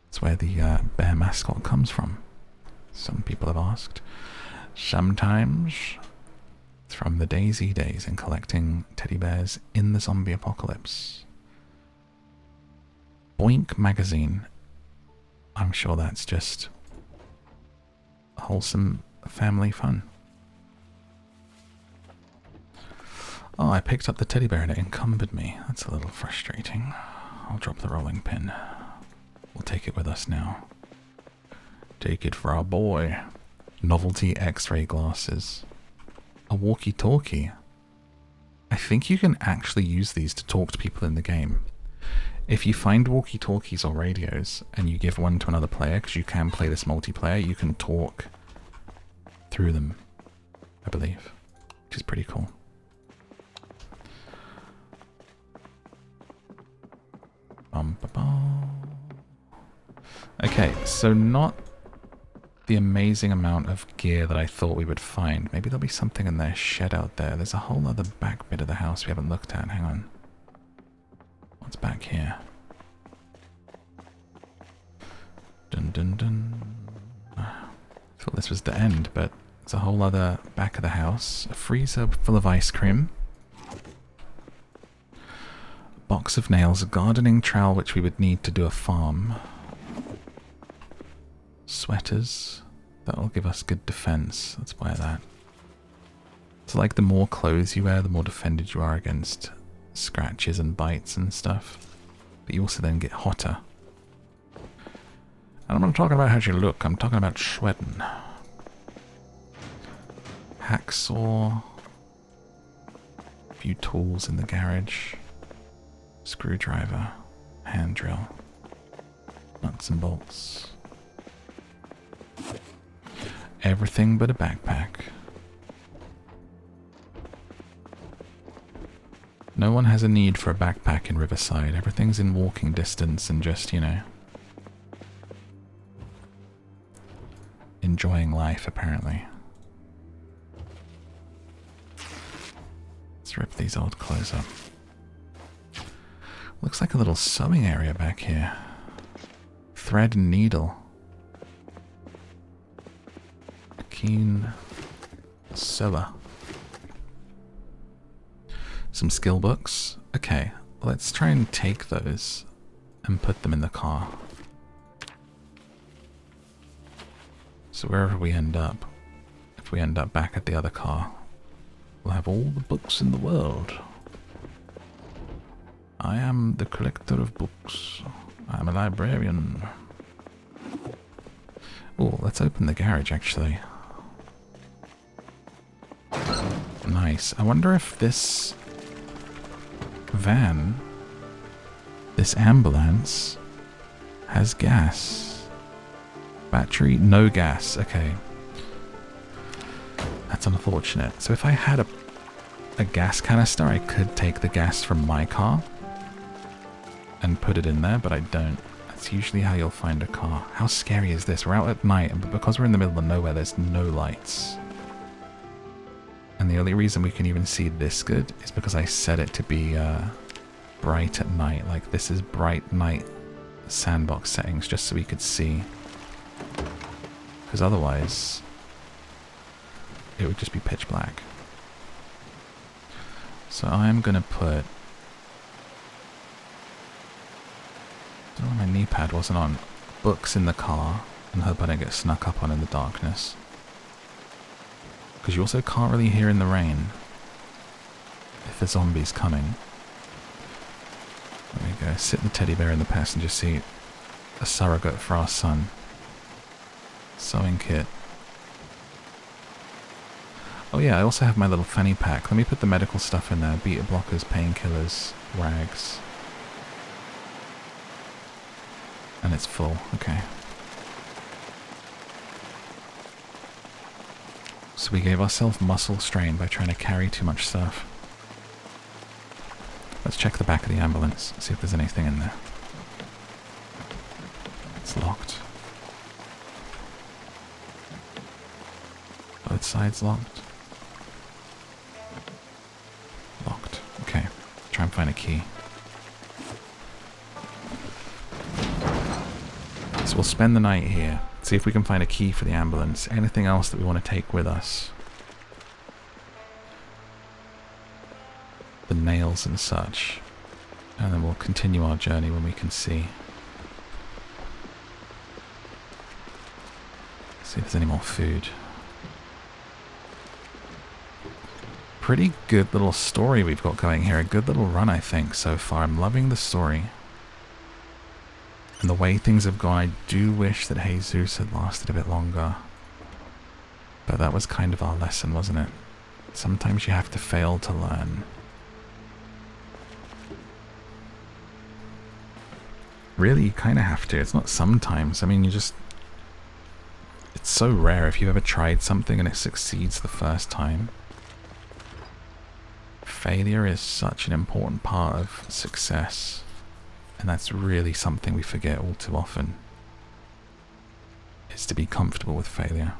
That's where the bear mascot comes from. Some people have asked. Sometimes it's from the DayZ days and collecting teddy bears in the zombie apocalypse. Boink magazine. I'm sure that's just wholesome family fun. Oh, I picked up the teddy bear and it encumbered me. That's a little frustrating. I'll drop the rolling pin. We'll take it with us now. Take it for our boy. Novelty X-ray glasses. A walkie-talkie. I think you can actually use these to talk to people in the game. If you find walkie-talkies or radios and you give one to another player, because you can play this multiplayer, you can talk through them, I believe, which is pretty cool. Okay, so not the amazing amount of gear that I thought we would find. Maybe there'll be something in their shed out there. There's a whole other back bit of the house we haven't looked at. Hang on. What's back here? Dun dun dun. I thought this was the end, but there's a whole other back of the house. A freezer full of ice cream. A box of nails. A gardening trowel which we would need to do a farm. Sweaters. That'll give us good defense. Let's wear that. It's like the more clothes you wear, the more defended you are against scratches and bites and stuff. But you also then get hotter. And I'm not talking about how you look, I'm talking about sweating. Hacksaw. A few tools in the garage. Screwdriver. Hand drill. Nuts and bolts. Everything but a backpack. No one has a need for a backpack in Riverside. Everything's in walking distance and just, you know, enjoying life, apparently. Let's rip these old clothes up. Looks like a little sewing area back here. Thread and needle. A keen sewer. Some skill books. Okay, let's try and take those and put them in the car. So wherever we end up, if we end up back at the other car, we'll have all the books in the world. I am the collector of books. I'm a librarian. Oh, let's open the garage, actually. Nice. I wonder if this van, this ambulance, has gas. Battery, no gas. Okay. That's unfortunate. So if I had a gas canister, I could take the gas from my car and put it in there, but I don't. That's usually how you'll find a car. How scary is this? We're out at night, but because we're in the middle of nowhere, there's no lights. And the only reason we can even see this good is because I set it to be bright at night. Like, this is bright night sandbox settings, just so we could see. Because otherwise, it would just be pitch black. So I'm going to put... I don't know, my knee pad wasn't on. Books in the car, and hope I don't get snuck up on in the darkness. Because you also can't really hear in the rain if a zombie's coming. There we go. Sit the teddy bear in the passenger seat. A surrogate for our son. Sewing kit. Oh yeah, I also have my little fanny pack. Let me put the medical stuff in there. Beta blockers, painkillers, rags. And it's full. Okay. So we gave ourselves muscle strain by trying to carry too much stuff. Let's check the back of the ambulance, see if there's anything in there. It's locked. Both sides locked. Locked. Okay. Try and find a key. So we'll spend the night here. See if we can find a key for the ambulance. Anything else that we want to take with us. The nails and such. And then we'll continue our journey when we can see. See if there's any more food. Pretty good little story we've got going here. A good little run, I think, so far. I'm loving the story. And the way things have gone, I do wish that Jesus had lasted a bit longer. But that was kind of our lesson, wasn't it? Sometimes you have to fail to learn. Really, you kind of have to. It's not sometimes. I mean, you just... It's so rare if you've ever tried something and it succeeds the first time. Failure is such an important part of success. And that's really something we forget all too often. is to be comfortable with failure.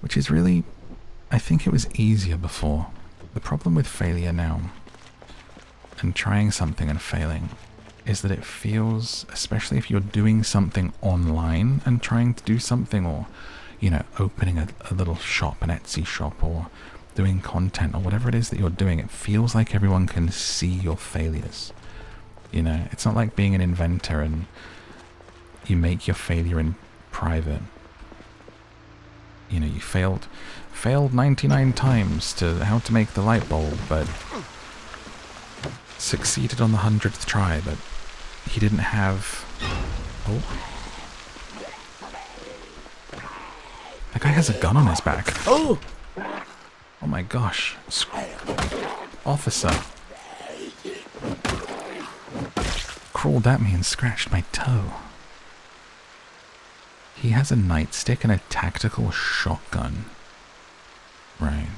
Which is really, I think it was easier before. The problem with failure now, and trying something and failing, is that it feels, especially if you're doing something online and trying to do something, or, you know, opening a little shop, an Etsy shop, or doing content, or whatever it is that you're doing, it feels like everyone can see your failures. You know, it's not like being an inventor and you make your failure in private. You know, you failed 99 times to how to make the light bulb, but succeeded on the 100th try, but he didn't have... Oh. That guy has a gun on his back. Oh! Oh my gosh. Officer. Crawled at me and scratched my toe. He has a nightstick and a tactical shotgun. Right.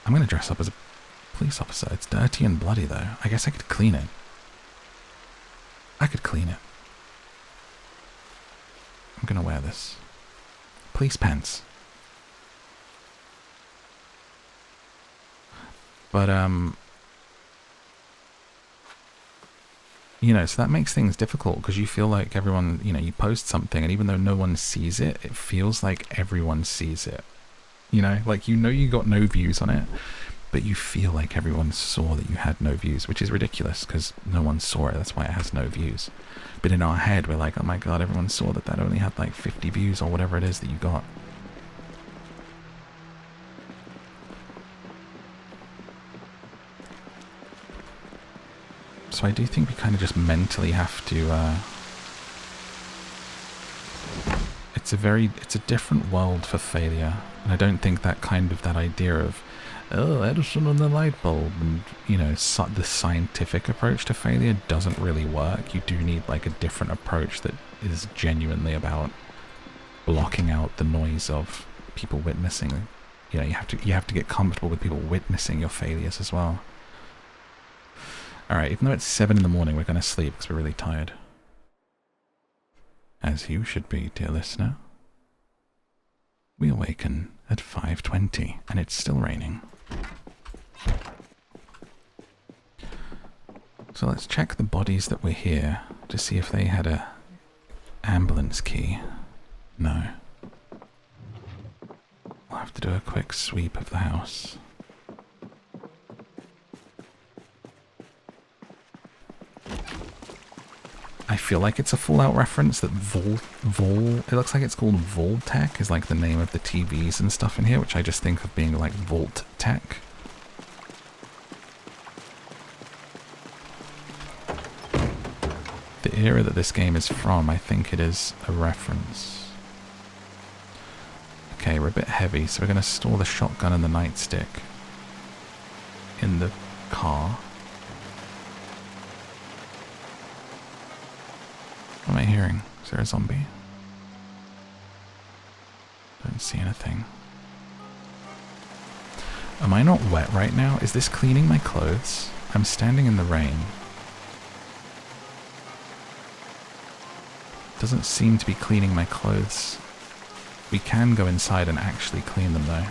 I'm gonna dress up as a police officer. It's dirty and bloody though. I guess I could clean it. I could clean it. I'm gonna wear this. Police pants. But, you know, so that makes things difficult because you feel like everyone, you know, you post something and even though no one sees it, it feels like everyone sees it. You know, like, you know, you got no views on it, but you feel like everyone saw that you had no views, which is ridiculous because no one saw it. That's why it has no views. But in our head, we're like, oh my God, everyone saw that that only had like 50 views or whatever it is that you got. So I do think we kind of just mentally have to, it's a different world for failure. And I don't think that idea of, oh, Edison and the light bulb, and, you know, the scientific approach to failure doesn't really work. You do need like a different approach that is genuinely about blocking out the noise of people witnessing. You know, you have to get comfortable with people witnessing your failures as well. Alright, even though it's 7 in the morning, we're going to sleep because we're really tired. As you should be, dear listener. We awaken at 5:20 and it's still raining. So let's check the bodies that were here to see if they had a ambulance key. No. We'll have to do a quick sweep of the house. I feel like it's a Fallout reference that it looks like it's called Voltec is like the name of the TVs and stuff in here, which I just think of being like Volt Tech. The era that this game is from, I think it is a reference. Okay, we're a bit heavy, so we're going to store the shotgun and the nightstick in the car. What am I hearing? Is there a zombie? Don't see anything. Am I not wet right now? Is this cleaning my clothes? I'm standing in the rain. Doesn't seem to be cleaning my clothes. We can go inside and actually clean them though.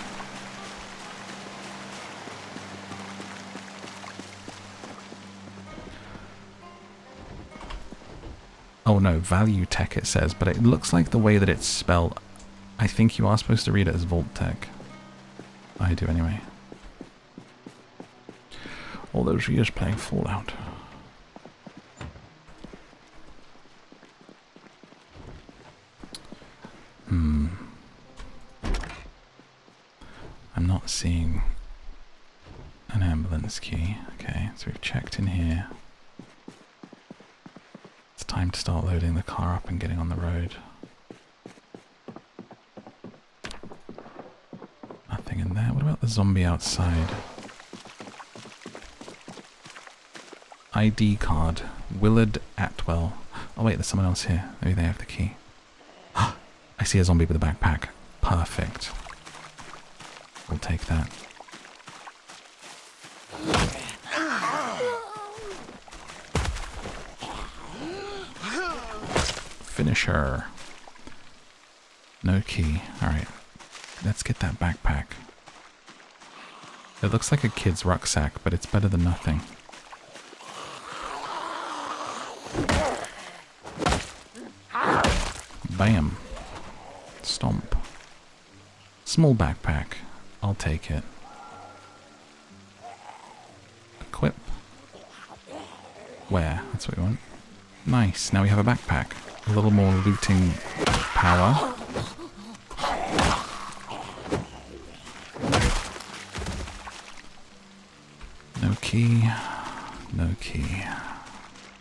Oh no, Value Tech it says, but it looks like the way that it's spelled, I think you are supposed to read it as Volt Tech. I do anyway. All those years playing Fallout. I'm not seeing an ambulance key. Okay, so we've checked in here. It's time to start loading the car up and getting on the road. Nothing in there. What about the zombie outside? ID card. Willard Atwell. Oh wait, there's someone else here. Maybe they have the key. I see a zombie with a backpack. Perfect. We'll take that. Finish her. No key. Alright. Let's get that backpack. It looks like a kid's rucksack, but it's better than nothing. Bam. Stomp. Small backpack. I'll take it. Equip. Where? That's what we want. Nice. Now we have a backpack. A little more looting power. No key. No key.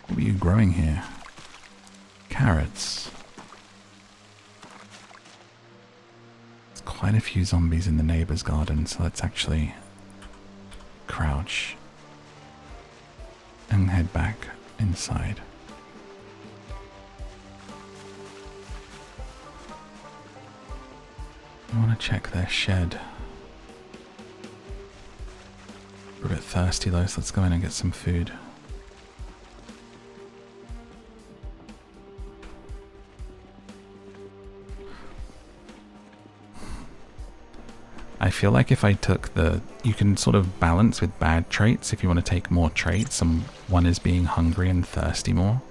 What are you growing here? Carrots. There's quite a few zombies in the neighbor's garden, so let's actually crouch and head back inside. I want to check their shed. We're a bit thirsty though, so let's go in and get some food. I feel like if I took you can sort of balance with bad traits if you want to take more traits. One is being hungry and thirsty more.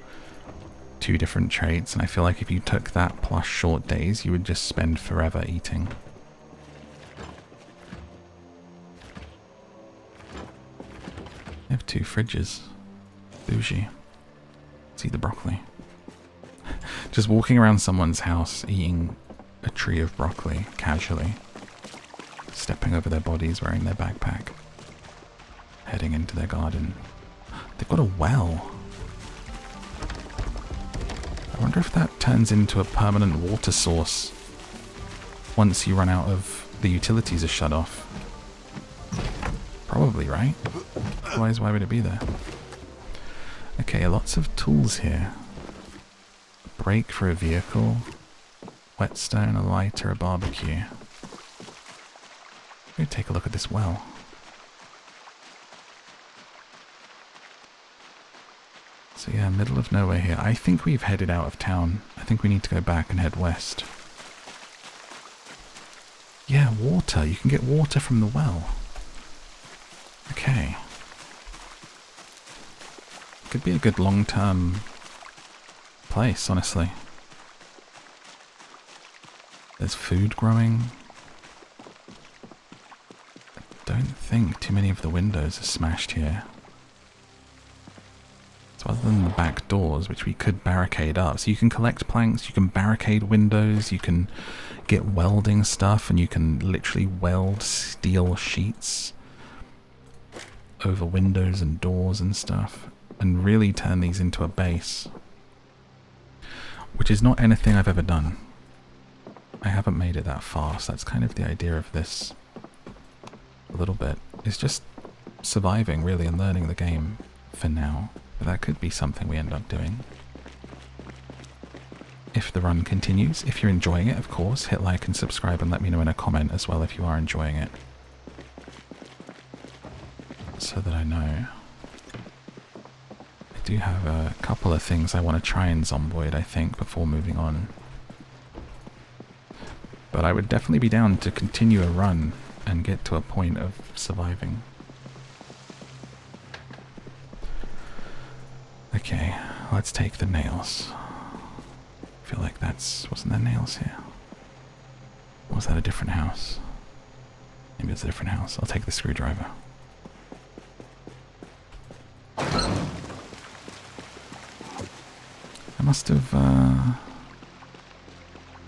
2 different traits, and I feel like if you took that plus short days, you would just spend forever eating. I have 2 fridges. Bougie. Let's eat the broccoli. Just walking around someone's house eating a tree of broccoli casually. Stepping over their bodies, wearing their backpack. Heading into their garden. They've got a well. I wonder if that turns into a permanent water source once you run out of the utilities are shut off. Probably, right? Otherwise, why would it be there? Okay, lots of tools here. A brake for a vehicle. Whetstone, a lighter, a barbecue. Let me take a look at this well. So yeah, middle of nowhere here. I think we've headed out of town. I think we need to go back and head west. Yeah, water. You can get water from the well. Okay. Could be a good long-term place, honestly. There's food growing. I don't think too many of the windows are smashed here. So other than the back doors, which we could barricade up. So you can collect planks, you can barricade windows, you can get welding stuff, and you can literally weld steel sheets over windows and doors and stuff, and really turn these into a base. Which is not anything I've ever done. I haven't made it that far, so that's kind of the idea of this. A little bit. It's just surviving, really, and learning the game for now. But that could be something we end up doing. If the run continues. If you're enjoying it, of course, hit like and subscribe and let me know in a comment as well if you are enjoying it. So that I know. I do have a couple of things I want to try in Zomboid, I think, before moving on. But I would definitely be down to continue a run and get to a point of surviving. Okay, let's take the nails. I feel like wasn't there nails here? Or was that a different house? Maybe it's a different house. I'll take the screwdriver. I must have,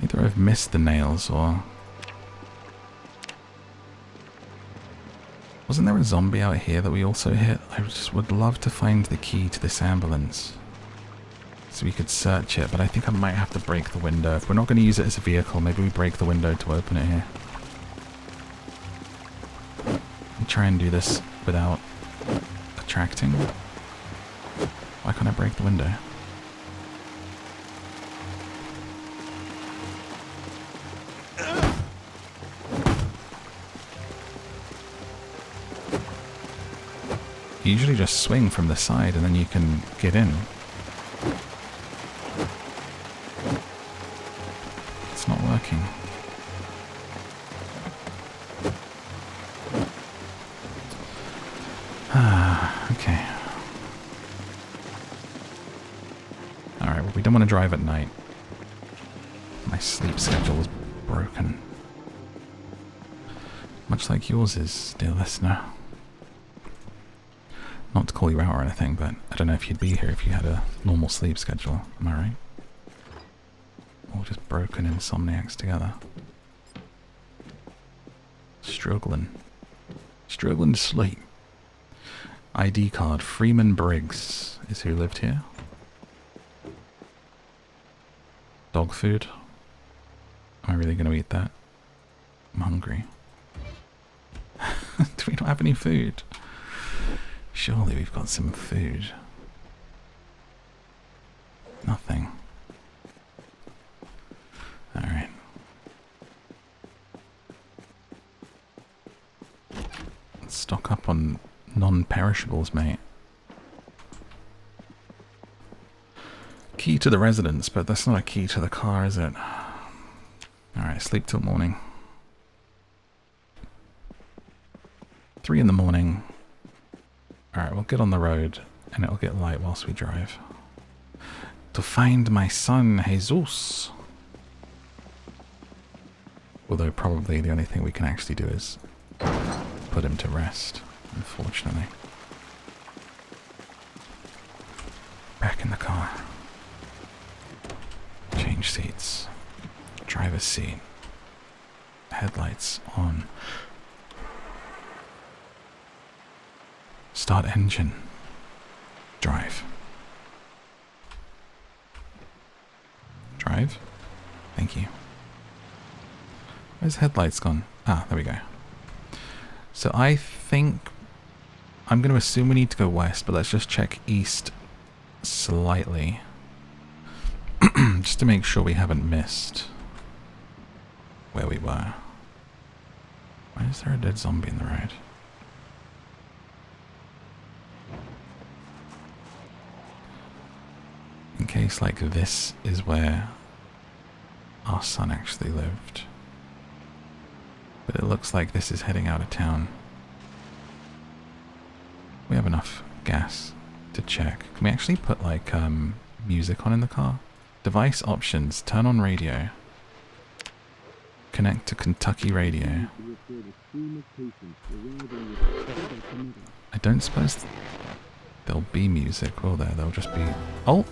either I've missed the nails or... Wasn't there a zombie out here that we also hit? I just would love to find the key to this ambulance. So we could search it, but I think I might have to break the window. If we're not going to use it as a vehicle, maybe we break the window to open it here. And try and do this without attracting. Why can't I break the window? You usually just swing from the side and then you can get in. It's not working. Okay. Alright, well, we don't want to drive at night. My sleep schedule is broken. Much like yours is, dear listener. Not to call you out or anything, but I don't know if you'd be here if you had a normal sleep schedule. Am I right? All just broken insomniacs together. Struggling to sleep. ID card, Freeman Briggs is who lived here. Dog food. Am I really going to eat that? I'm hungry. Do we not have any food? Surely we've got some food. Nothing. Alright. Let's stock up on non-perishables, mate. Key to the residence, but that's not a key to the car, is it? Alright, sleep till morning. 3 in the morning. Alright, we'll get on the road, and it'll get light whilst we drive. To find my son, Jesus. Although probably the only thing we can actually do is put him to rest, unfortunately. Back in the car. Change seats. Driver's seat. Headlights on. Start engine. Drive. Drive? Thank you. Where's headlights gone? Ah, there we go. So I think I'm going to assume we need to go west, but let's just check east slightly. Just to make sure we haven't missed where we were. Why is there a dead zombie in the road? In case like this is where our son actually lived. But it looks like this is heading out of town. We have enough gas to check. Can we actually put like music on in the car? Device options, turn on radio. Connect to Kentucky radio. I don't suppose there'll be music, will there? There'll just be... Oh!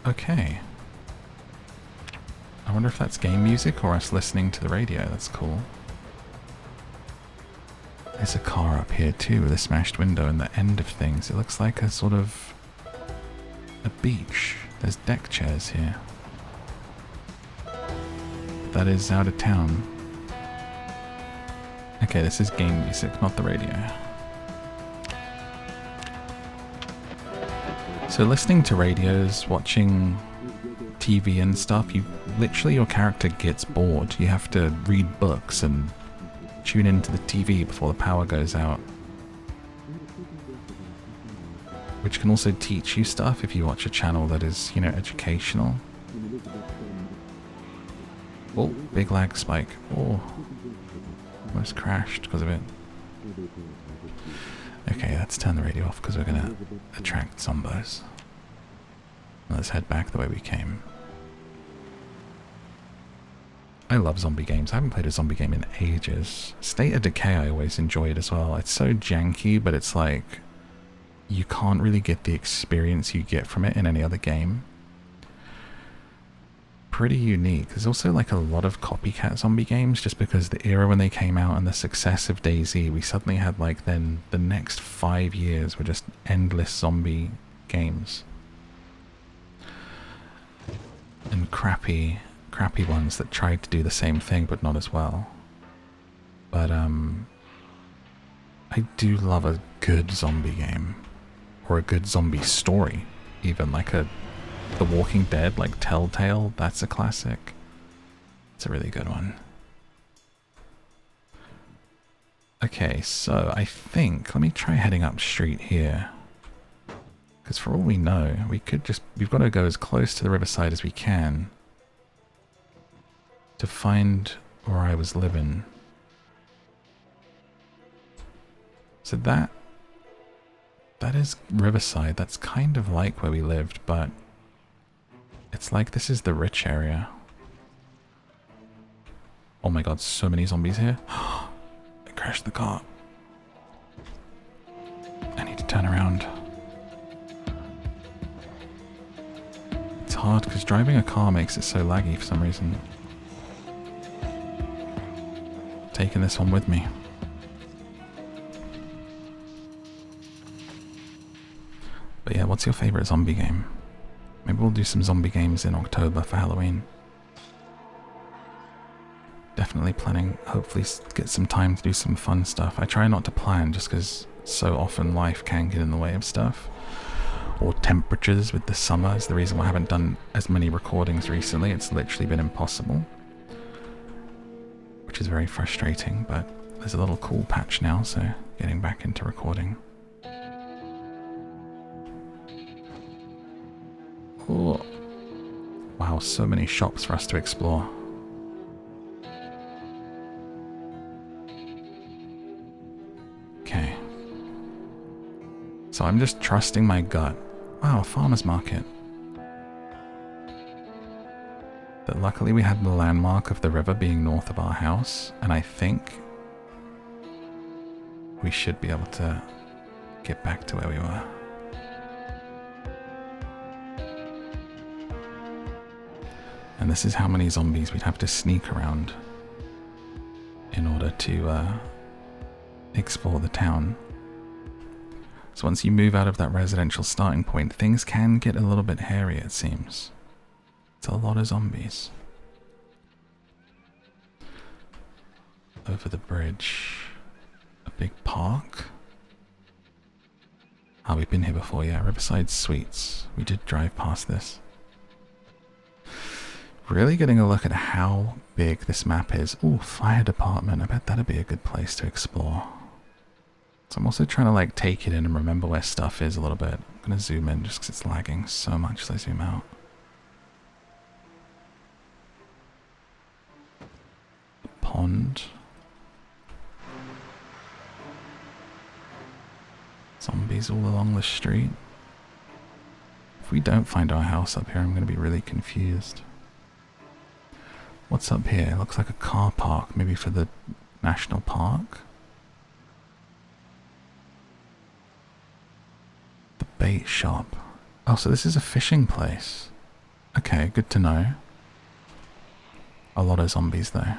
Okay. I wonder if that's game music or us listening to the radio. That's cool. There's a car up here too with a smashed window and the end of things. It looks like a sort of... a beach. There's deck chairs here. That is out of town. Okay, this is game music, not the radio. So listening to radios, watching TV and stuff, literally your character gets bored. You have to read books and tune into the TV before the power goes out. Which can also teach you stuff if you watch a channel that is, you know, educational. Oh, big lag spike. Oh, almost crashed because of it. Okay, let's turn the radio off because we're going to attract zombos. Let's head back the way we came. I love zombie games. I haven't played a zombie game in ages. State of Decay I always enjoyed as well. It's so janky, but it's like... you can't really get the experience you get from it in any other game. Pretty unique. There's also like a lot of copycat zombie games just because the era when they came out and the success of DayZ, we suddenly had like then the next 5 years were just endless zombie games. And crappy ones that tried to do the same thing but not as well. But I do love a good zombie game. Or a good zombie story, even like The Walking Dead, like Telltale, that's a classic. It's a really good one. Okay, so I think, let me try heading up street here. Because for all we know, we've got to go as close to the riverside as we can to find where I was living. So That is Riverside. That's kind of like where we lived, but it's like this is the rich area. Oh my god, so many zombies here. I crashed the car. I need to turn around. It's hard because driving a car makes it so laggy for some reason. Taking this one with me. But yeah, what's your favorite zombie game? Maybe we'll do some zombie games in October for Halloween. Definitely planning, hopefully get some time to do some fun stuff. I try not to plan just because so often life can get in the way of stuff. Or temperatures with the summer is the reason why I haven't done as many recordings recently. It's literally been impossible. Which is very frustrating, but there's a little cool patch now, so getting back into recording. Oh. Wow, so many shops for us to explore. Okay. So I'm just trusting my gut. Wow, a farmer's market. But luckily we had the landmark of the river being north of our house, and I think we should be able to get back to where we were. And this is how many zombies we'd have to sneak around in order to explore the town. So once you move out of that residential starting point, things can get a little bit hairy, it seems. It's a lot of zombies. Over the bridge. A big park. Ah, we've been here before, yeah. Riverside Suites. We did drive past this. Really getting a look at how big this map is. Ooh, fire department. I bet that'd be a good place to explore. So I'm also trying to like take it in and remember where stuff is a little bit. I'm gonna zoom in just because it's lagging so much as I zoom out. The pond. Zombies all along the street. If we don't find our house up here, I'm gonna be really confused. What's up here? It looks like a car park, maybe for the national park. The bait shop. Oh, so this is a fishing place. Okay, good to know. A lot of zombies though.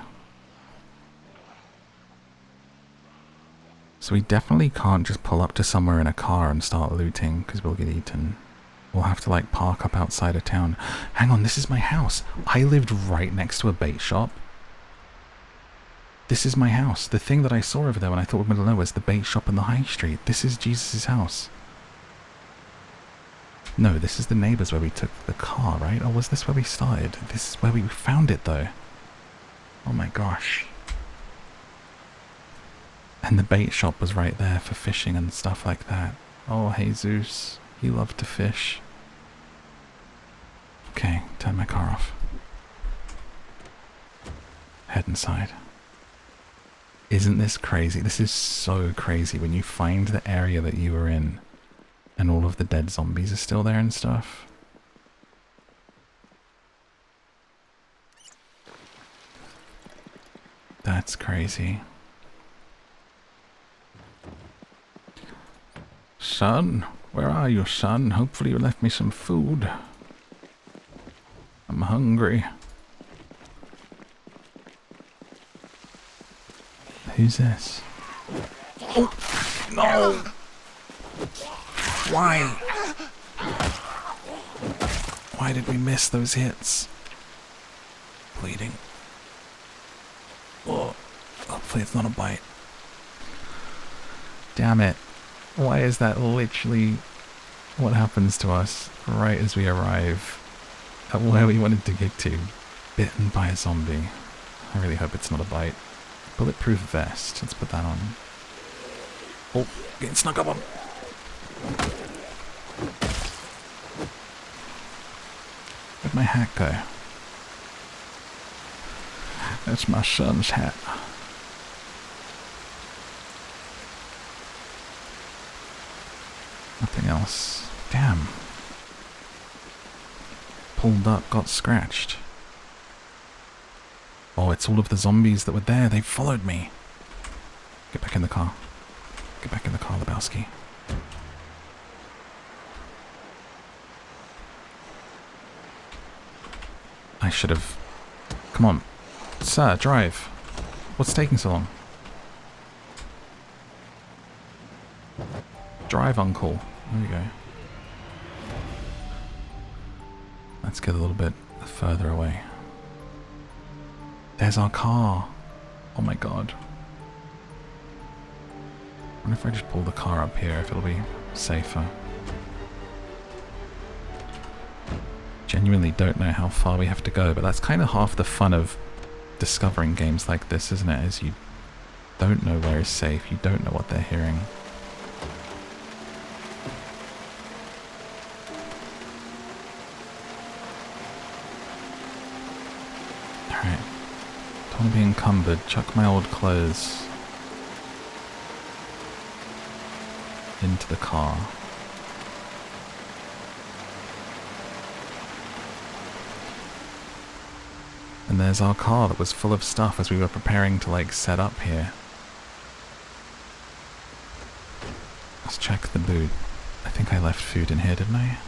So we definitely can't just pull up to somewhere in a car and start looting because we'll get eaten. We'll have to like park up outside of town. Hang on, this is my house. I lived right next to a bait shop. This is my house. The thing that I saw over there when I thought we were going to know was the bait shop in the high street. This is Jesus' house. No, this is the neighbours where we took the car, right? Or was this where we started? This is where we found it though. Oh my gosh. And the bait shop was right there for fishing and stuff like that. Oh, Jesus. He loved to fish. Okay, turn my car off. Head inside. Isn't this crazy? This is so crazy when you find the area that you were in and all of the dead zombies are still there and stuff. That's crazy. Son, where are you, son? Hopefully you left me some food. I'm hungry. Who's this? Oh, no! Why? Why did we miss those hits? Bleeding. Oh, hopefully it's not a bite. Damn it. Why is that literally what happens to us right as we arrive at where we wanted to get to? Bitten by a zombie. I really hope it's not a bite. Bulletproof vest. Let's put that on. Oh, getting snuck up on. Where'd my hat go? That's my son's hat. Nothing else. Damn. Pulled up, got scratched. Oh, it's all of the zombies that were there. They followed me. Get back in the car. Get back in the car, Lebowski. I should have... Come on. Sir, drive. What's taking so long? Drive, uncle. There we go. Let's get a little bit further away. There's our car. Oh my god. I wonder if I just pull the car up here, if it'll be safer. Genuinely don't know how far we have to go, but that's kind of half the fun of discovering games like this, isn't it? Is you don't know where is safe, you don't know what they're hearing. Alright. Don't want to be encumbered. Chuck my old clothes into the car. And there's our car that was full of stuff as we were preparing to like set up here. Let's check the boot. I think I left food in here, didn't I?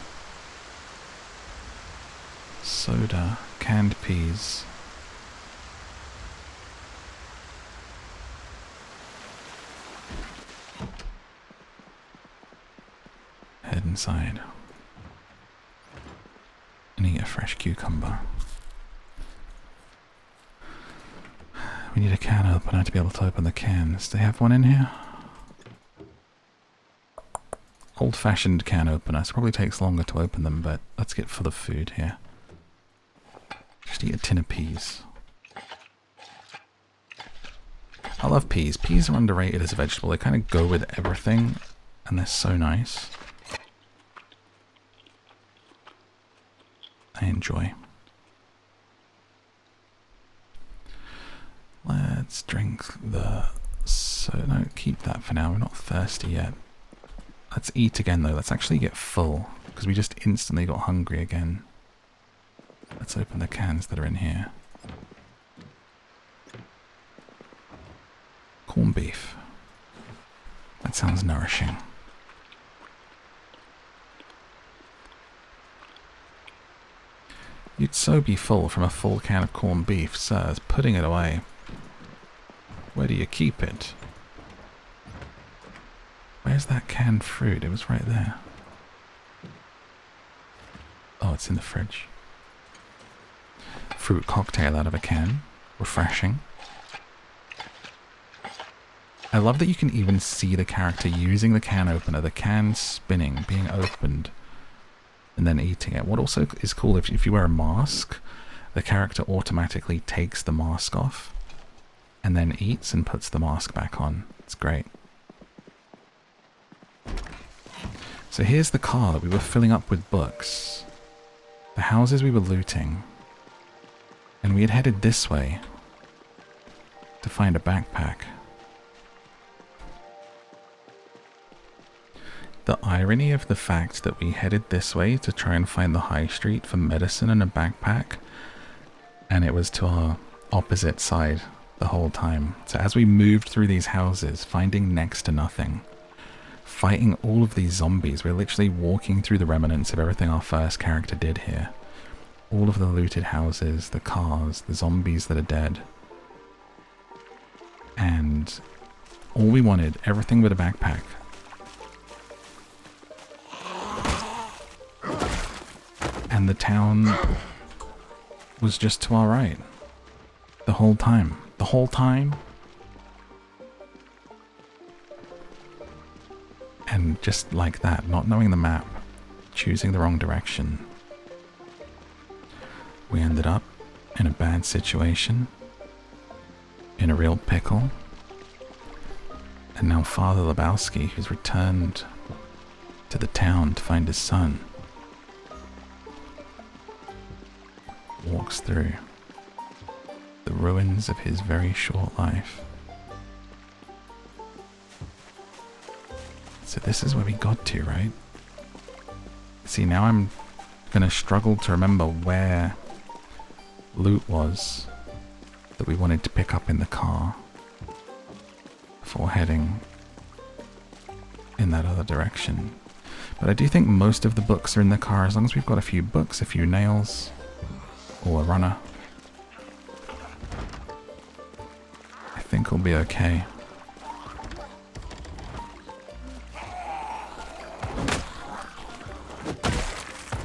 Soda, canned peas. Head inside. And eat a fresh cucumber. We need a can opener to be able to open the cans. Do they have one in here? Old-fashioned can opener. So probably takes longer to open them, but let's get full of food here. Just eat a tin of peas. I love peas. Peas are underrated as a vegetable. They kind of go with everything, and they're so nice. I enjoy. Let's drink the... So, no, keep that for now. We're not thirsty yet. Let's eat again, though. Let's actually get full, because we just instantly got hungry again. Let's open the cans that are in here. Corned beef. That sounds nourishing. You'd so be full from a full can of corned beef, sirs. Putting it away. Where do you keep it? Where's that canned fruit? It was right there. Oh, it's in the fridge. Fruit cocktail out of a can. Refreshing. I love that you can even see the character using the can opener, the can spinning, being opened, and then eating it. What also is cool, if you wear a mask, the character automatically takes the mask off and then eats and puts the mask back on. It's great. So here's the car that we were filling up with books, the houses we were looting, and we had headed this way to find a backpack. The irony of the fact that we headed this way to try and find the high street for medicine and a backpack, and it was to our opposite side the whole time. So as we moved through these houses, finding next to nothing, fighting all of these zombies, we're literally walking through the remnants of everything our first character did here. All of the looted houses, the cars, the zombies that are dead. And all we wanted, everything but a backpack. And the town was just to our right. The whole time. The whole time. And just like that, not knowing the map, choosing the wrong direction, we ended up in a bad situation, in a real pickle, and now Father Lebowski, who's returned to the town to find his son, walks through the ruins of his very short life. So this is where we got to, right? See, now I'm gonna struggle to remember where loot was that we wanted to pick up in the car before heading in that other direction. But I do think most of the books are in the car, as long as we've got a few books, a few nails, or a runner. I think we'll be okay.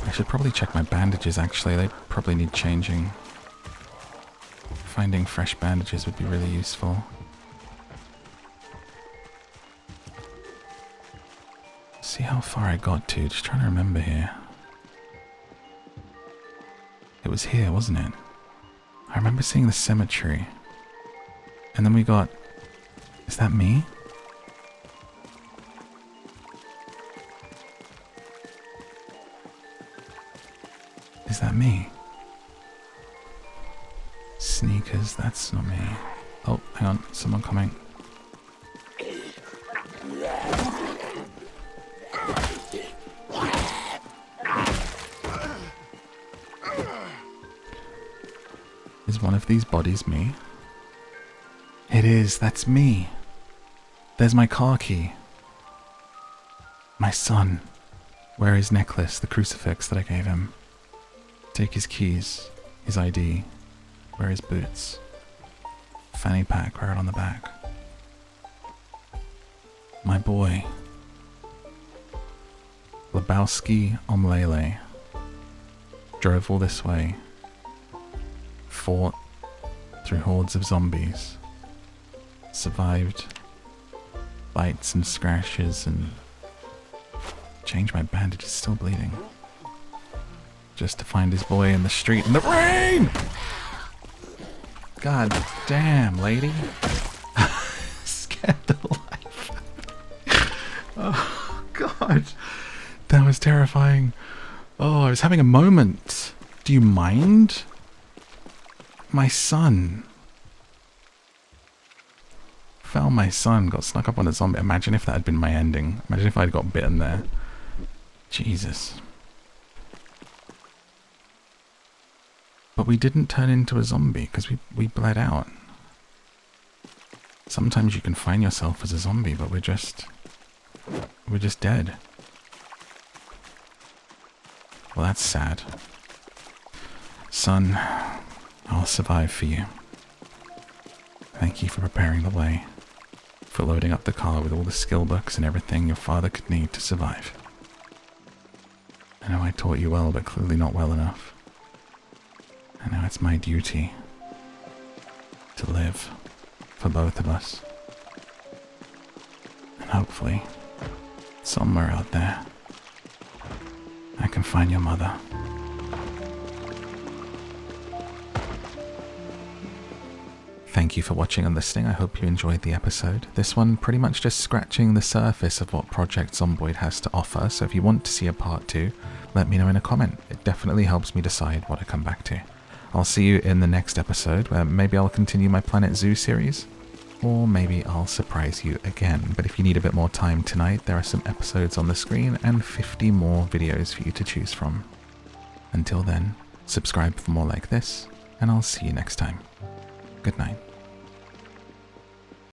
I should probably check my bandages, actually. They probably need changing. Finding fresh bandages would be really useful. See how far I got to. Just trying to remember here. It was here, wasn't it? I remember seeing the cemetery. And then we got... Is that me? Is that me? Sneakers, that's not me. Oh, hang on, someone coming. Is one of these bodies me? It is, that's me. There's my car key. My son. Wear his necklace, the crucifix that I gave him. Take his keys, his ID. Wear his boots. Fanny pack, wear it on the back. My boy. Lebowski Omlele. Drove all this way. Fought through hordes of zombies. Survived bites and scratches and changed my bandage, it's still bleeding. Just to find his boy in the street in the rain! God damn, lady. Scared the life. Oh, God. That was terrifying. Oh, I was having a moment. Do you mind? My son. Found my son, got snuck up on a zombie. Imagine if that had been my ending. Imagine if I'd got bitten there. Jesus. But we didn't turn into a zombie because we bled out. Sometimes you can find yourself as a zombie, but we're just dead. Well, that's sad. Son, I'll survive for you. Thank you for preparing the way. For loading up the car with all the skill books and everything your father could need to survive. I know I taught you well, but clearly not well enough. And now it's my duty to live for both of us. And hopefully, somewhere out there, I can find your mother. Thank you for watching and listening. I hope you enjoyed the episode. This one pretty much just scratching the surface of what Project Zomboid has to offer, so if you want to see a part 2, let me know in a comment. It definitely helps me decide what I come back to. I'll see you in the next episode, where maybe I'll continue my Planet Zoo series, or maybe I'll surprise you again. But if you need a bit more time tonight, there are some episodes on the screen and 50 more videos for you to choose from. Until then, subscribe for more like this, and I'll see you next time. Good night.